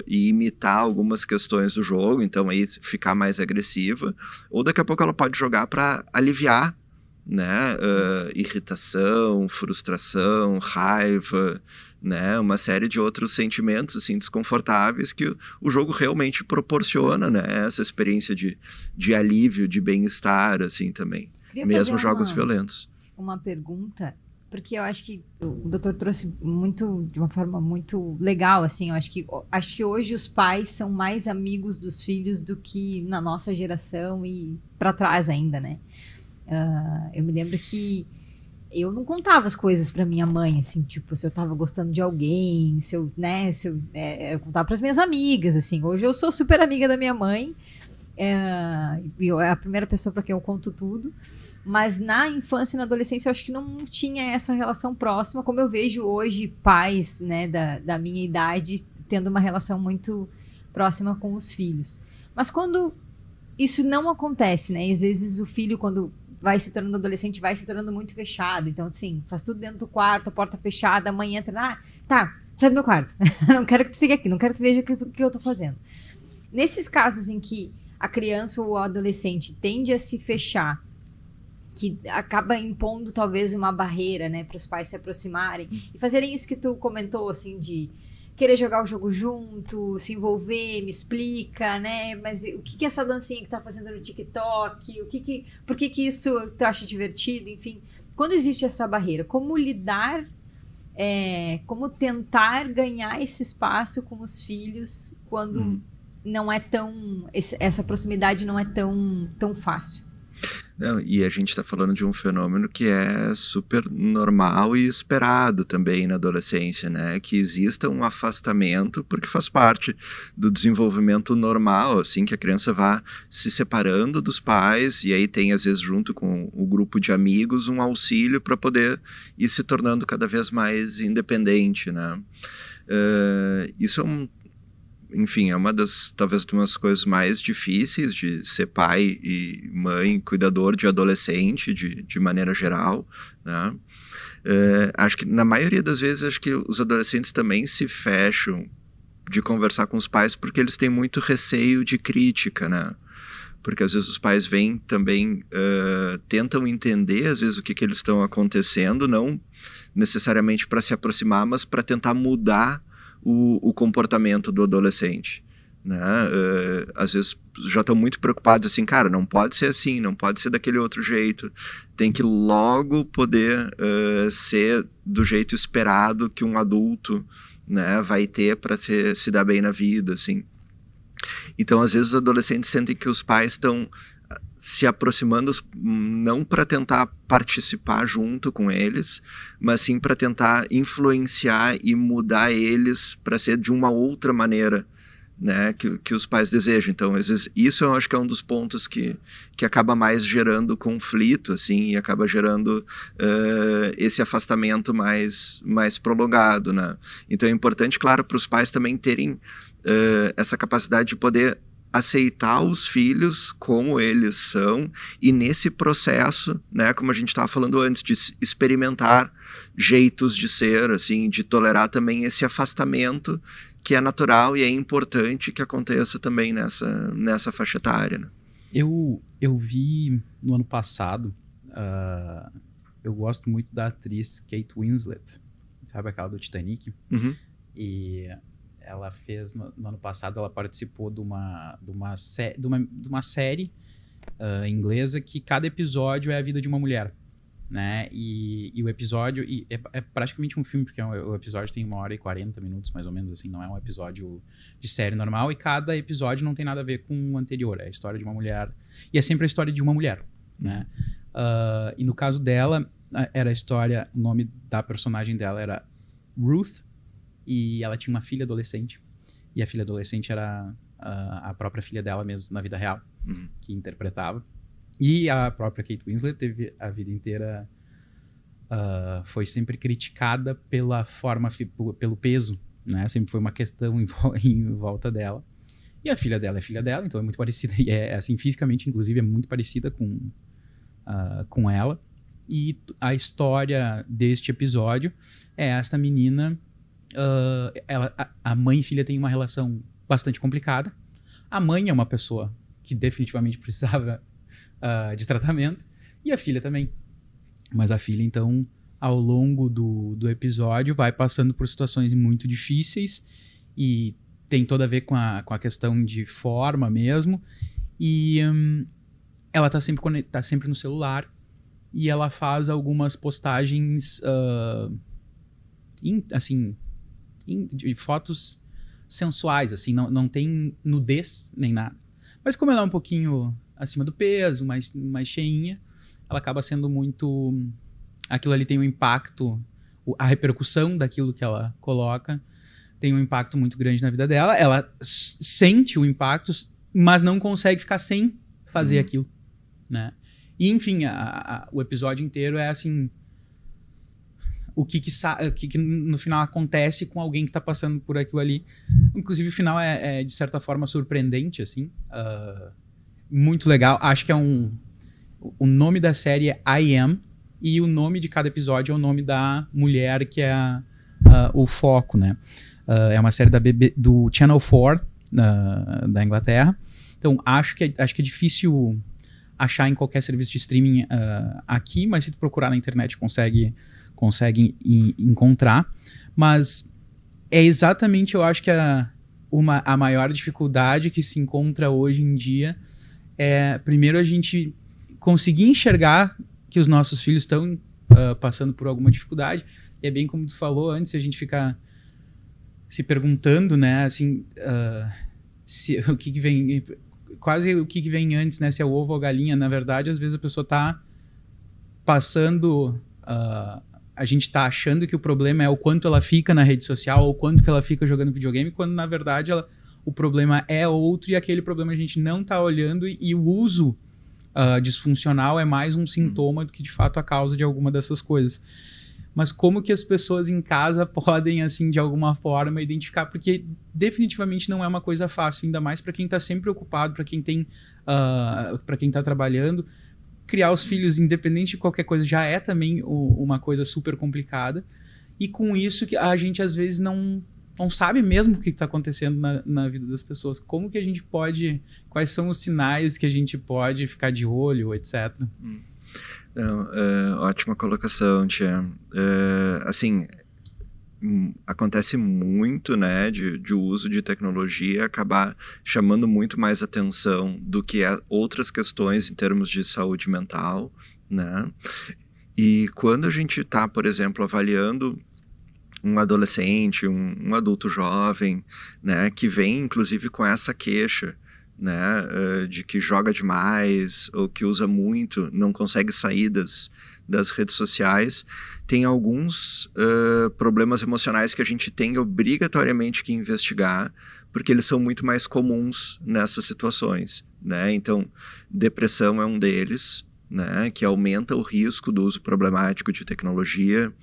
e imitar algumas questões do jogo, então aí ficar mais agressiva, ou daqui a pouco ela pode jogar para aliviar, né, irritação, frustração, raiva, né, uma série de outros sentimentos assim desconfortáveis que o jogo realmente proporciona, né, essa experiência de alívio, de bem-estar, assim, também, mesmo jogos violentos. Uma pergunta, porque eu acho que o doutor trouxe de uma forma muito legal, assim, eu acho que hoje os pais são mais amigos dos filhos do que na nossa geração e para trás ainda, né? Eu me lembro que eu não contava as coisas pra minha mãe, assim, tipo, se eu tava gostando de alguém, eu contava pras minhas amigas, assim. Hoje eu sou super amiga da minha mãe, eu é a primeira pessoa pra quem eu conto tudo, mas na infância e na adolescência eu acho que não tinha essa relação próxima, como eu vejo hoje pais, né, da minha idade tendo uma relação muito próxima com os filhos. Mas quando isso não acontece, né, e às vezes o filho, quando vai se tornando adolescente, vai se tornando muito fechado. Então, assim, faz tudo dentro do quarto, a porta fechada, a mãe entra, tá, sai do meu quarto. Não quero que tu fique aqui, não quero que tu veja o que eu tô fazendo. Nesses casos em que a criança ou o adolescente tende a se fechar, que acaba impondo talvez uma barreira, né, para os pais se aproximarem e fazerem isso que tu comentou, assim, de querer jogar o jogo junto, se envolver, me explica, né, mas o que é essa dancinha que tá fazendo no TikTok, por que isso tu acha divertido, enfim, quando existe essa barreira, como lidar, como tentar ganhar esse espaço com os filhos quando não é tão, essa proximidade não é tão fácil. Não, e a gente está falando de um fenômeno que é super normal e esperado também na adolescência, né? Que exista um afastamento, porque faz parte do desenvolvimento normal, assim, que a criança vá se separando dos pais, e aí tem, às vezes, junto com o grupo de amigos, um auxílio para poder ir se tornando cada vez mais independente, né? Isso é enfim, é uma das, talvez, de umas coisas mais difíceis de ser pai e mãe, cuidador de adolescente, de maneira geral, né? Acho que, na maioria das vezes, acho que os adolescentes também se fecham de conversar com os pais porque eles têm muito receio de crítica, né? Porque, às vezes, os pais vêm também, tentam entender, às vezes, o que eles estão acontecendo, não necessariamente para se aproximar, mas para tentar mudar o comportamento do adolescente, né? Às vezes já estão muito preocupados assim, cara, não pode ser assim, não pode ser daquele outro jeito, tem que logo poder ser do jeito esperado que um adulto, né, vai ter para se dar bem na vida, assim. Então, às vezes, os adolescentes sentem que os pais estão se aproximando não para tentar participar junto com eles, mas sim para tentar influenciar e mudar eles para ser de uma outra maneira, né, que os pais desejam. Então, às vezes, isso eu acho que é um dos pontos que acaba mais gerando conflito, assim, e acaba gerando esse afastamento mais prolongado, né? Então, é importante, claro, para os pais também terem essa capacidade de poder aceitar os filhos como eles são, e nesse processo, né, como a gente estava falando antes, de experimentar jeitos de ser, assim, de tolerar também esse afastamento que é natural e é importante que aconteça também nessa faixa etária, né? Eu vi no ano passado, eu gosto muito da atriz Kate Winslet, sabe aquela do Titanic? Uhum. E ela fez, no ano passado, ela participou de uma série inglesa que cada episódio é a vida de uma mulher, né? E o episódio é praticamente um filme, porque o episódio tem 1h40 minutos, mais ou menos, assim, não é um episódio de série normal, e cada episódio não tem nada a ver com o anterior, é a história de uma mulher, e é sempre a história de uma mulher, né? E no caso dela, era a história, o nome da personagem dela era Ruth, e ela tinha uma filha adolescente, e a filha adolescente era a própria filha dela mesmo, na vida real, que interpretava. E a própria Kate Winslet teve a vida inteira, foi sempre criticada pela forma, pelo peso, né? Sempre foi uma questão em volta dela. E a filha dela é filha dela, então é muito parecida, e assim, fisicamente, inclusive, é muito parecida com ela. E a história deste episódio é esta menina. A mãe e filha têm uma relação bastante complicada. A mãe é uma pessoa que definitivamente precisava de tratamento, e a filha também. Mas a filha, então, ao longo do episódio, vai passando por situações muito difíceis, e tem toda a ver com a questão de forma mesmo. E ela tá sempre no celular, e ela faz algumas postagens de fotos sensuais, assim, não tem nudez nem nada. Mas como ela é um pouquinho acima do peso, mais cheinha, ela acaba sendo muito... Aquilo ali tem um impacto, a repercussão daquilo que ela coloca tem um impacto muito grande na vida dela. Ela sente o impacto, mas não consegue ficar sem fazer aquilo, né? E, enfim, o episódio inteiro é assim... O que no final acontece com alguém que tá passando por aquilo ali. Inclusive, o final é de certa forma, surpreendente, assim. Muito legal. Acho que o nome da série é I Am, e o nome de cada episódio é o nome da mulher que é o foco, né? É uma série do Channel 4, da Inglaterra. Então, acho que é difícil achar em qualquer serviço de streaming aqui, mas se tu procurar na internet consegue encontrar. Mas é exatamente, eu acho que a maior dificuldade que se encontra hoje em dia é, primeiro, a gente conseguir enxergar que os nossos filhos estão passando por alguma dificuldade. E é bem como tu falou antes, a gente fica se perguntando, né, assim, o que vem, quase o que vem antes, né, se é o ovo ou a galinha. Na verdade, às vezes a pessoa está passando, a gente está achando que o problema é o quanto ela fica na rede social ou o quanto que ela fica jogando videogame, quando na verdade o problema é outro e aquele problema a gente não está olhando, e o uso disfuncional é mais um sintoma do que de fato a causa de alguma dessas coisas. Mas como que as pessoas em casa podem, assim, de alguma forma identificar? Porque definitivamente não é uma coisa fácil, ainda mais para quem está sempre ocupado, para quem tem, para quem está trabalhando. Criar os filhos, independente de qualquer coisa, já é também uma coisa super complicada. E com isso a gente às vezes não sabe mesmo o que está acontecendo na vida das pessoas. Como que a gente pode... Quais são os sinais que a gente pode ficar de olho, etc.? Não, ótima colocação, Tia. Assim, acontece muito, né, de uso de tecnologia acabar chamando muito mais atenção do que outras questões em termos de saúde mental, né? E quando a gente está, por exemplo, avaliando um adolescente, um adulto jovem, né, que vem inclusive com essa queixa, né, de que joga demais ou que usa muito, não consegue sair das redes sociais, tem alguns problemas emocionais que a gente tem obrigatoriamente que investigar, porque eles são muito mais comuns nessas situações, né? Então, depressão é um deles, né, que aumenta o risco do uso problemático de tecnologia.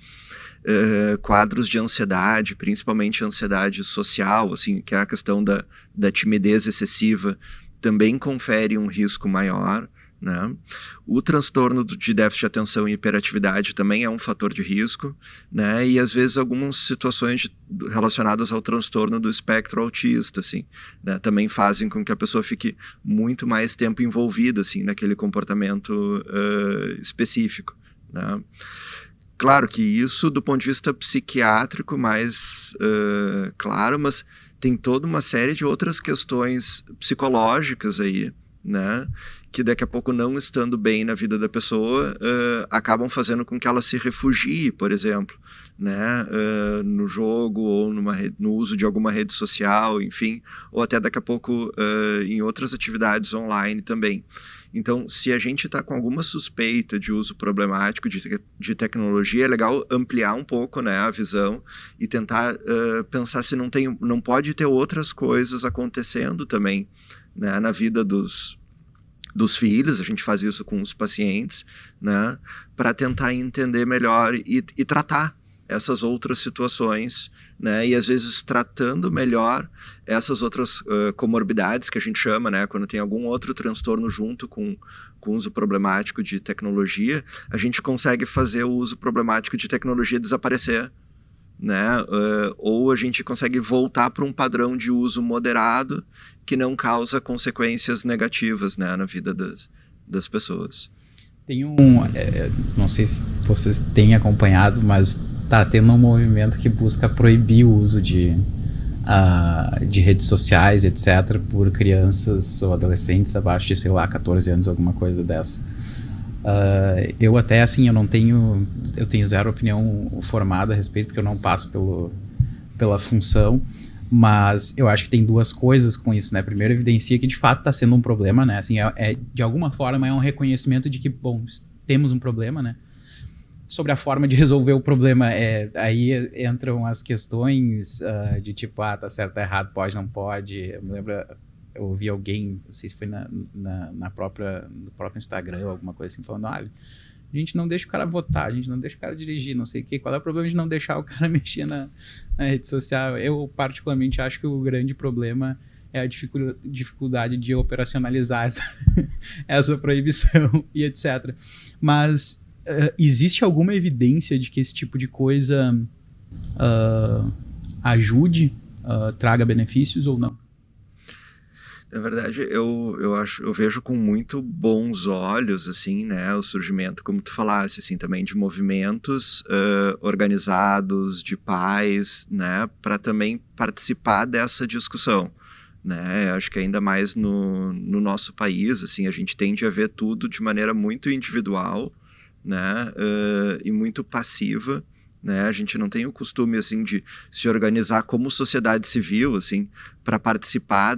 Quadros de ansiedade, principalmente ansiedade social, assim, que é a questão da timidez excessiva, também confere um risco maior, né? O transtorno de déficit de atenção e hiperatividade também é um fator de risco, né? E às vezes algumas situações relacionadas ao transtorno do espectro autista, assim, né, também fazem com que a pessoa fique muito mais tempo envolvida, assim, naquele comportamento específico, né? Claro que isso do ponto de vista psiquiátrico mais claro, mas tem toda uma série de outras questões psicológicas aí, né, que daqui a pouco, não estando bem na vida da pessoa, acabam fazendo com que ela se refugie, por exemplo, né, no jogo ou no uso de alguma rede social, enfim, ou até daqui a pouco em outras atividades online também. Então, se a gente está com alguma suspeita de uso problemático de tecnologia, é legal ampliar um pouco, né, a visão e tentar pensar se não pode ter outras coisas acontecendo também, né, na vida dos filhos. A gente faz isso com os pacientes, né, para tentar entender melhor e tratar essas outras situações, né, e às vezes tratando melhor essas outras comorbidades que a gente chama, né, quando tem algum outro transtorno junto com o uso problemático de tecnologia, a gente consegue fazer o uso problemático de tecnologia desaparecer, né, ou a gente consegue voltar para um padrão de uso moderado que não causa consequências negativas, né, na vida das pessoas. Tem não sei se vocês têm acompanhado, mas tá tendo um movimento que busca proibir o uso de redes sociais, etc., por crianças ou adolescentes abaixo de, sei lá, 14 anos, alguma coisa dessa. Eu até, assim, eu tenho zero opinião formada a respeito, porque eu não passo pela função, mas eu acho que tem duas coisas com isso, né? Primeiro, evidencia que de fato está sendo um problema, né? Assim, de alguma forma é um reconhecimento de que, bom, temos um problema, né? Sobre a forma de resolver o problema, aí entram as questões de tipo, tá certo, tá errado, pode, não pode. Eu me lembro, eu ouvi alguém, não sei se foi no próprio Instagram ou alguma coisa assim, falando, a gente não deixa o cara votar, a gente não deixa o cara dirigir, não sei o quê. Qual é o problema de não deixar o cara mexer na rede social? Eu, particularmente, acho que o grande problema é a dificuldade de operacionalizar essa proibição e etc. Mas existe alguma evidência de que esse tipo de coisa ajude, traga benefícios ou não? Na verdade, eu vejo com muito bons olhos, assim, né, o surgimento, como tu falasse, assim, também de movimentos organizados, de pais, né, para também participar dessa discussão, né. Acho que ainda mais no nosso país, assim, a gente tende a ver tudo de maneira muito individual, né, e muito passiva, né? A gente não tem o costume, assim, de se organizar como sociedade civil, assim, para participar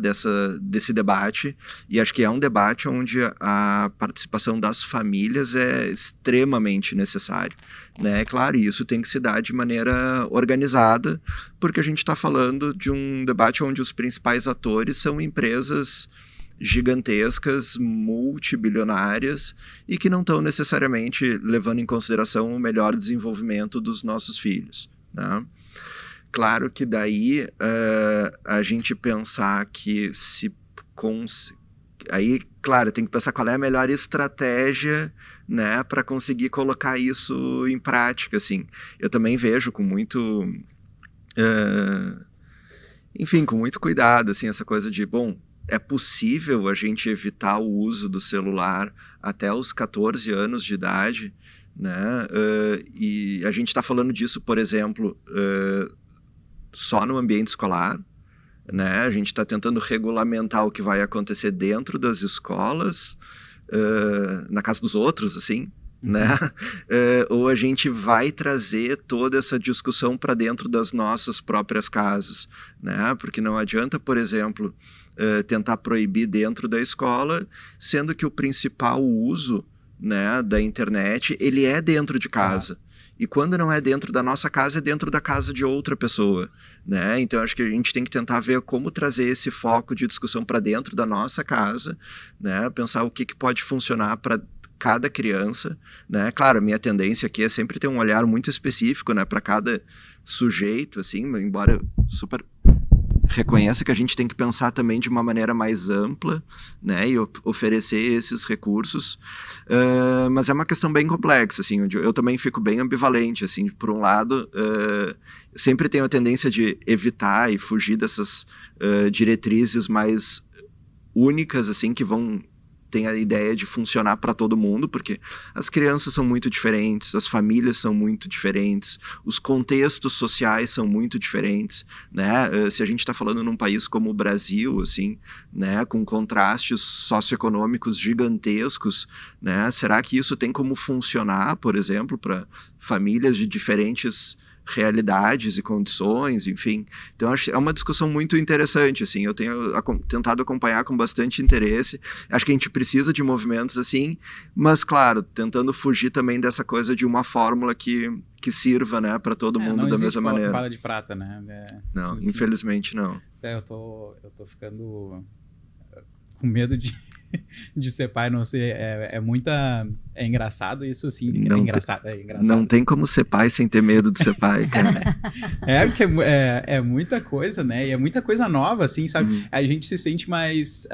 desse debate, e acho que é um debate onde a participação das famílias é extremamente necessária, né? Claro, e isso tem que se dar de maneira organizada, porque a gente está falando de um debate onde os principais atores são empresas gigantescas, multibilionárias, e que não estão necessariamente levando em consideração o melhor desenvolvimento dos nossos filhos, né? Claro que daí a gente pensar que aí, claro, tem que pensar qual é a melhor estratégia, né, para conseguir colocar isso em prática, assim. Eu também vejo com muito enfim, com muito cuidado, assim, essa coisa de, bom, é possível a gente evitar o uso do celular até os 14 anos de idade, né? E a gente está falando disso, por exemplo, só no ambiente escolar, né? A gente está tentando regulamentar o que vai acontecer dentro das escolas, na casa dos outros, assim, né? Ou a gente vai trazer toda essa discussão para dentro das nossas próprias casas, né? Porque não adianta, por exemplo, tentar proibir dentro da escola, sendo que o principal uso, né, da internet, ele é dentro de casa. E quando não é dentro da nossa casa, é dentro da casa de outra pessoa, né? Então acho que a gente tem que tentar ver como trazer esse foco de discussão para dentro da nossa casa, né? Pensar o que pode funcionar para cada criança, né? Claro, a minha tendência aqui é sempre ter um olhar muito específico, né, para cada sujeito, assim, embora eu super reconheça que a gente tem que pensar também de uma maneira mais ampla, né, e oferecer esses recursos, mas é uma questão bem complexa, assim, onde eu também fico bem ambivalente, assim, por um lado, sempre tenho a tendência de evitar e fugir dessas diretrizes mais únicas, assim, que tem a ideia de funcionar para todo mundo, porque as crianças são muito diferentes, as famílias são muito diferentes, os contextos sociais são muito diferentes, né? Se a gente está falando num país como o Brasil, assim, né, com contrastes socioeconômicos gigantescos, né, será que isso tem como funcionar, por exemplo, para famílias de diferentes realidades e condições, enfim. Então acho é uma discussão muito interessante, assim, eu tenho tentado acompanhar com bastante interesse. Acho que a gente precisa de movimentos assim, mas claro, tentando fugir também dessa coisa de uma fórmula que sirva, né, para todo mundo da mesma maneira. Bala de prata, né? Não, infelizmente não. Eu tô ficando com medo de ser pai, não sei, é engraçado isso, assim, é engraçado. Não tem como ser pai sem ter medo de ser pai, cara. Porque é muita coisa, né, e é muita coisa nova, assim, sabe, a gente se sente mais,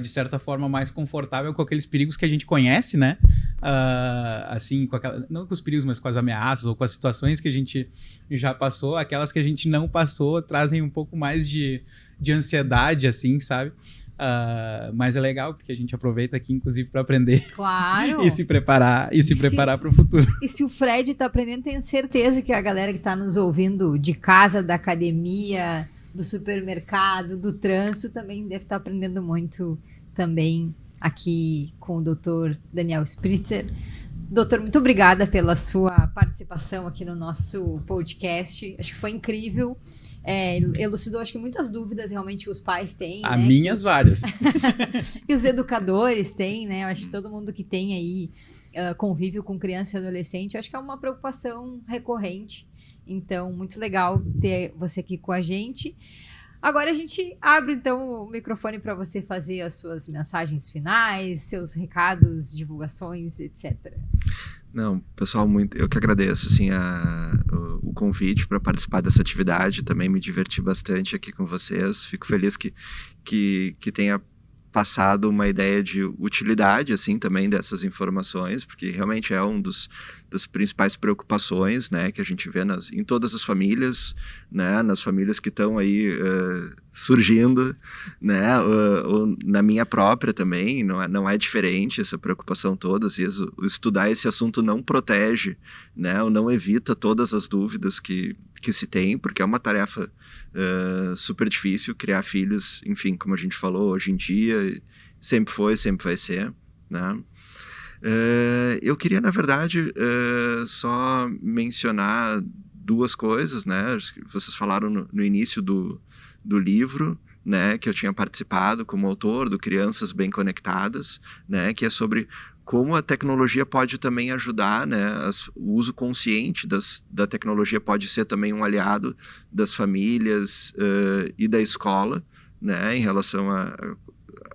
de certa forma, mais confortável com aqueles perigos que a gente conhece, né, assim, não com os perigos, mas com as ameaças ou com as situações que a gente já passou, aquelas que a gente não passou trazem um pouco mais de ansiedade, assim, sabe. Mas é legal porque a gente aproveita aqui, inclusive, para aprender. Claro. E se preparar para o futuro. E se o Fred está aprendendo, tenho certeza que a galera que está nos ouvindo de casa, da academia, do supermercado, do trânsito, também deve estar aprendendo muito também aqui com o Dr. Daniel Spritzer. Doutor, muito obrigada pela sua participação aqui no nosso podcast. Acho que foi incrível. Elucidou, acho que muitas dúvidas realmente que os pais têm. Minhas várias. Que os educadores têm, né? Eu acho que todo mundo que tem aí convívio com criança e adolescente, acho que é uma preocupação recorrente. Então, muito legal ter você aqui com a gente. Agora a gente abre, então, o microfone para você fazer as suas mensagens finais, seus recados, divulgações, etc. Não, pessoal, eu que agradeço, assim, o convite para participar dessa atividade. Também me diverti bastante aqui com vocês. Fico feliz que tenha passado uma ideia de utilidade, assim, também dessas informações, porque realmente é das principais preocupações, né, que a gente vê em todas as famílias, né, nas famílias que estão aí surgindo, né? Na minha própria também, não é diferente essa preocupação toda. Às vezes, estudar esse assunto não protege, né? Ou não evita todas as dúvidas que se tem, porque é uma tarefa super difícil criar filhos, enfim, como a gente falou, hoje em dia, sempre foi, sempre vai ser, né? Eu queria, na verdade, só mencionar 2 coisas, né? Vocês falaram no início do livro, né, que eu tinha participado como autor, do Crianças Bem Conectadas, né, que é sobre como a tecnologia pode também ajudar, né, o uso consciente da tecnologia pode ser também um aliado das famílias e da escola, né, em relação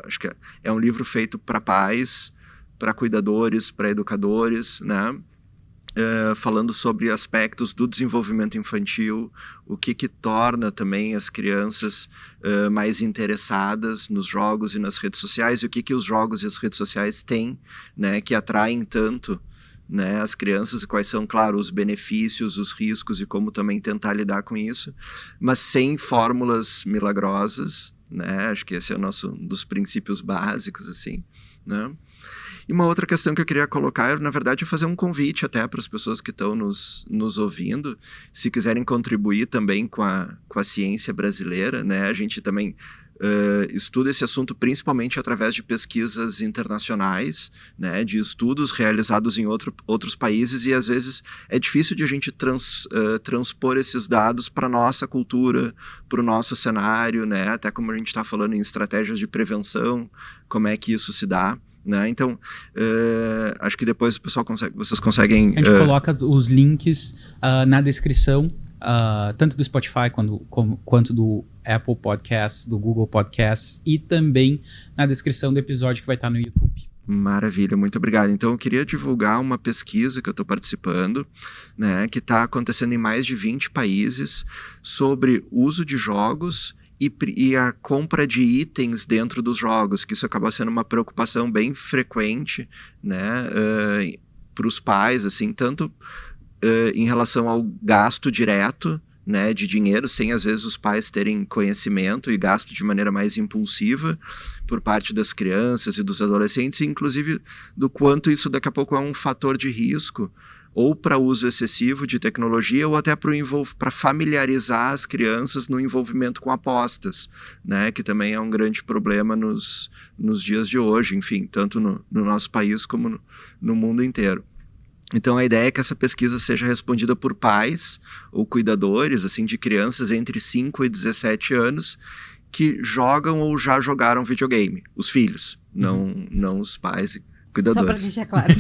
acho que é um livro feito para pais, para cuidadores, para educadores, né, falando sobre aspectos do desenvolvimento infantil, o que torna também as crianças mais interessadas nos jogos e nas redes sociais, e o que os jogos e as redes sociais têm, né, que atraem tanto, né, as crianças, e quais são, claro, os benefícios, os riscos e como também tentar lidar com isso, mas sem fórmulas milagrosas, né, acho que esse é um dos princípios básicos, assim, né. E uma outra questão que eu queria colocar, na verdade, é fazer um convite até para as pessoas que estão nos ouvindo, se quiserem contribuir também com a ciência brasileira, né? A gente também estuda esse assunto principalmente através de pesquisas internacionais, né? De estudos realizados em outros países, e às vezes é difícil de a gente transpor esses dados para a nossa cultura, para o nosso cenário, né? Até como a gente está falando em estratégias de prevenção, como é que isso se dá, né? Então, acho que depois vocês conseguem... A gente coloca os links na descrição, tanto do Spotify quanto do Apple Podcasts, do Google Podcasts, e também na descrição do episódio que vai estar no YouTube. Maravilha, muito obrigado. Então, eu queria divulgar uma pesquisa que eu estou participando, né, que está acontecendo em mais de 20 países, sobre uso de jogos e a compra de itens dentro dos jogos, que isso acaba sendo uma preocupação bem frequente, né, para os pais, assim, tanto em relação ao gasto direto, né, de dinheiro, sem às vezes os pais terem conhecimento, e gasto de maneira mais impulsiva por parte das crianças e dos adolescentes, e inclusive do quanto isso daqui a pouco é um fator de risco, ou para uso excessivo de tecnologia, ou até para familiarizar as crianças no envolvimento com apostas, né, que também é um grande problema nos dias de hoje, enfim, tanto no nosso país como no mundo inteiro. Então, a ideia é que essa pesquisa seja respondida por pais ou cuidadores, assim, de crianças entre 5 e 17 anos que jogam ou já jogaram videogame. Os filhos, não os pais e cuidadores. Só para deixar claro.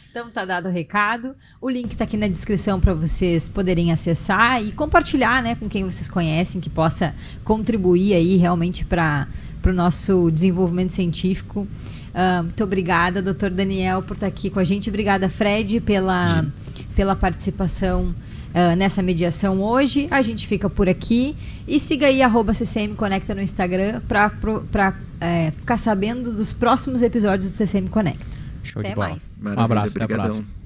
Então, tá dado o recado. O link tá aqui na descrição para vocês poderem acessar e compartilhar, né, com quem vocês conhecem, que possa contribuir aí realmente para o nosso desenvolvimento científico. Muito obrigada, Dr. Daniel, por estar aqui com a gente. Obrigada, Fred, pela participação nessa mediação hoje. A gente fica por aqui. E siga aí @CCM Conecta no Instagram para ficar sabendo dos próximos episódios do CCM Conecta. Show até de bola. mais. Maravilha, Um abraço, até a brigadão. próxima.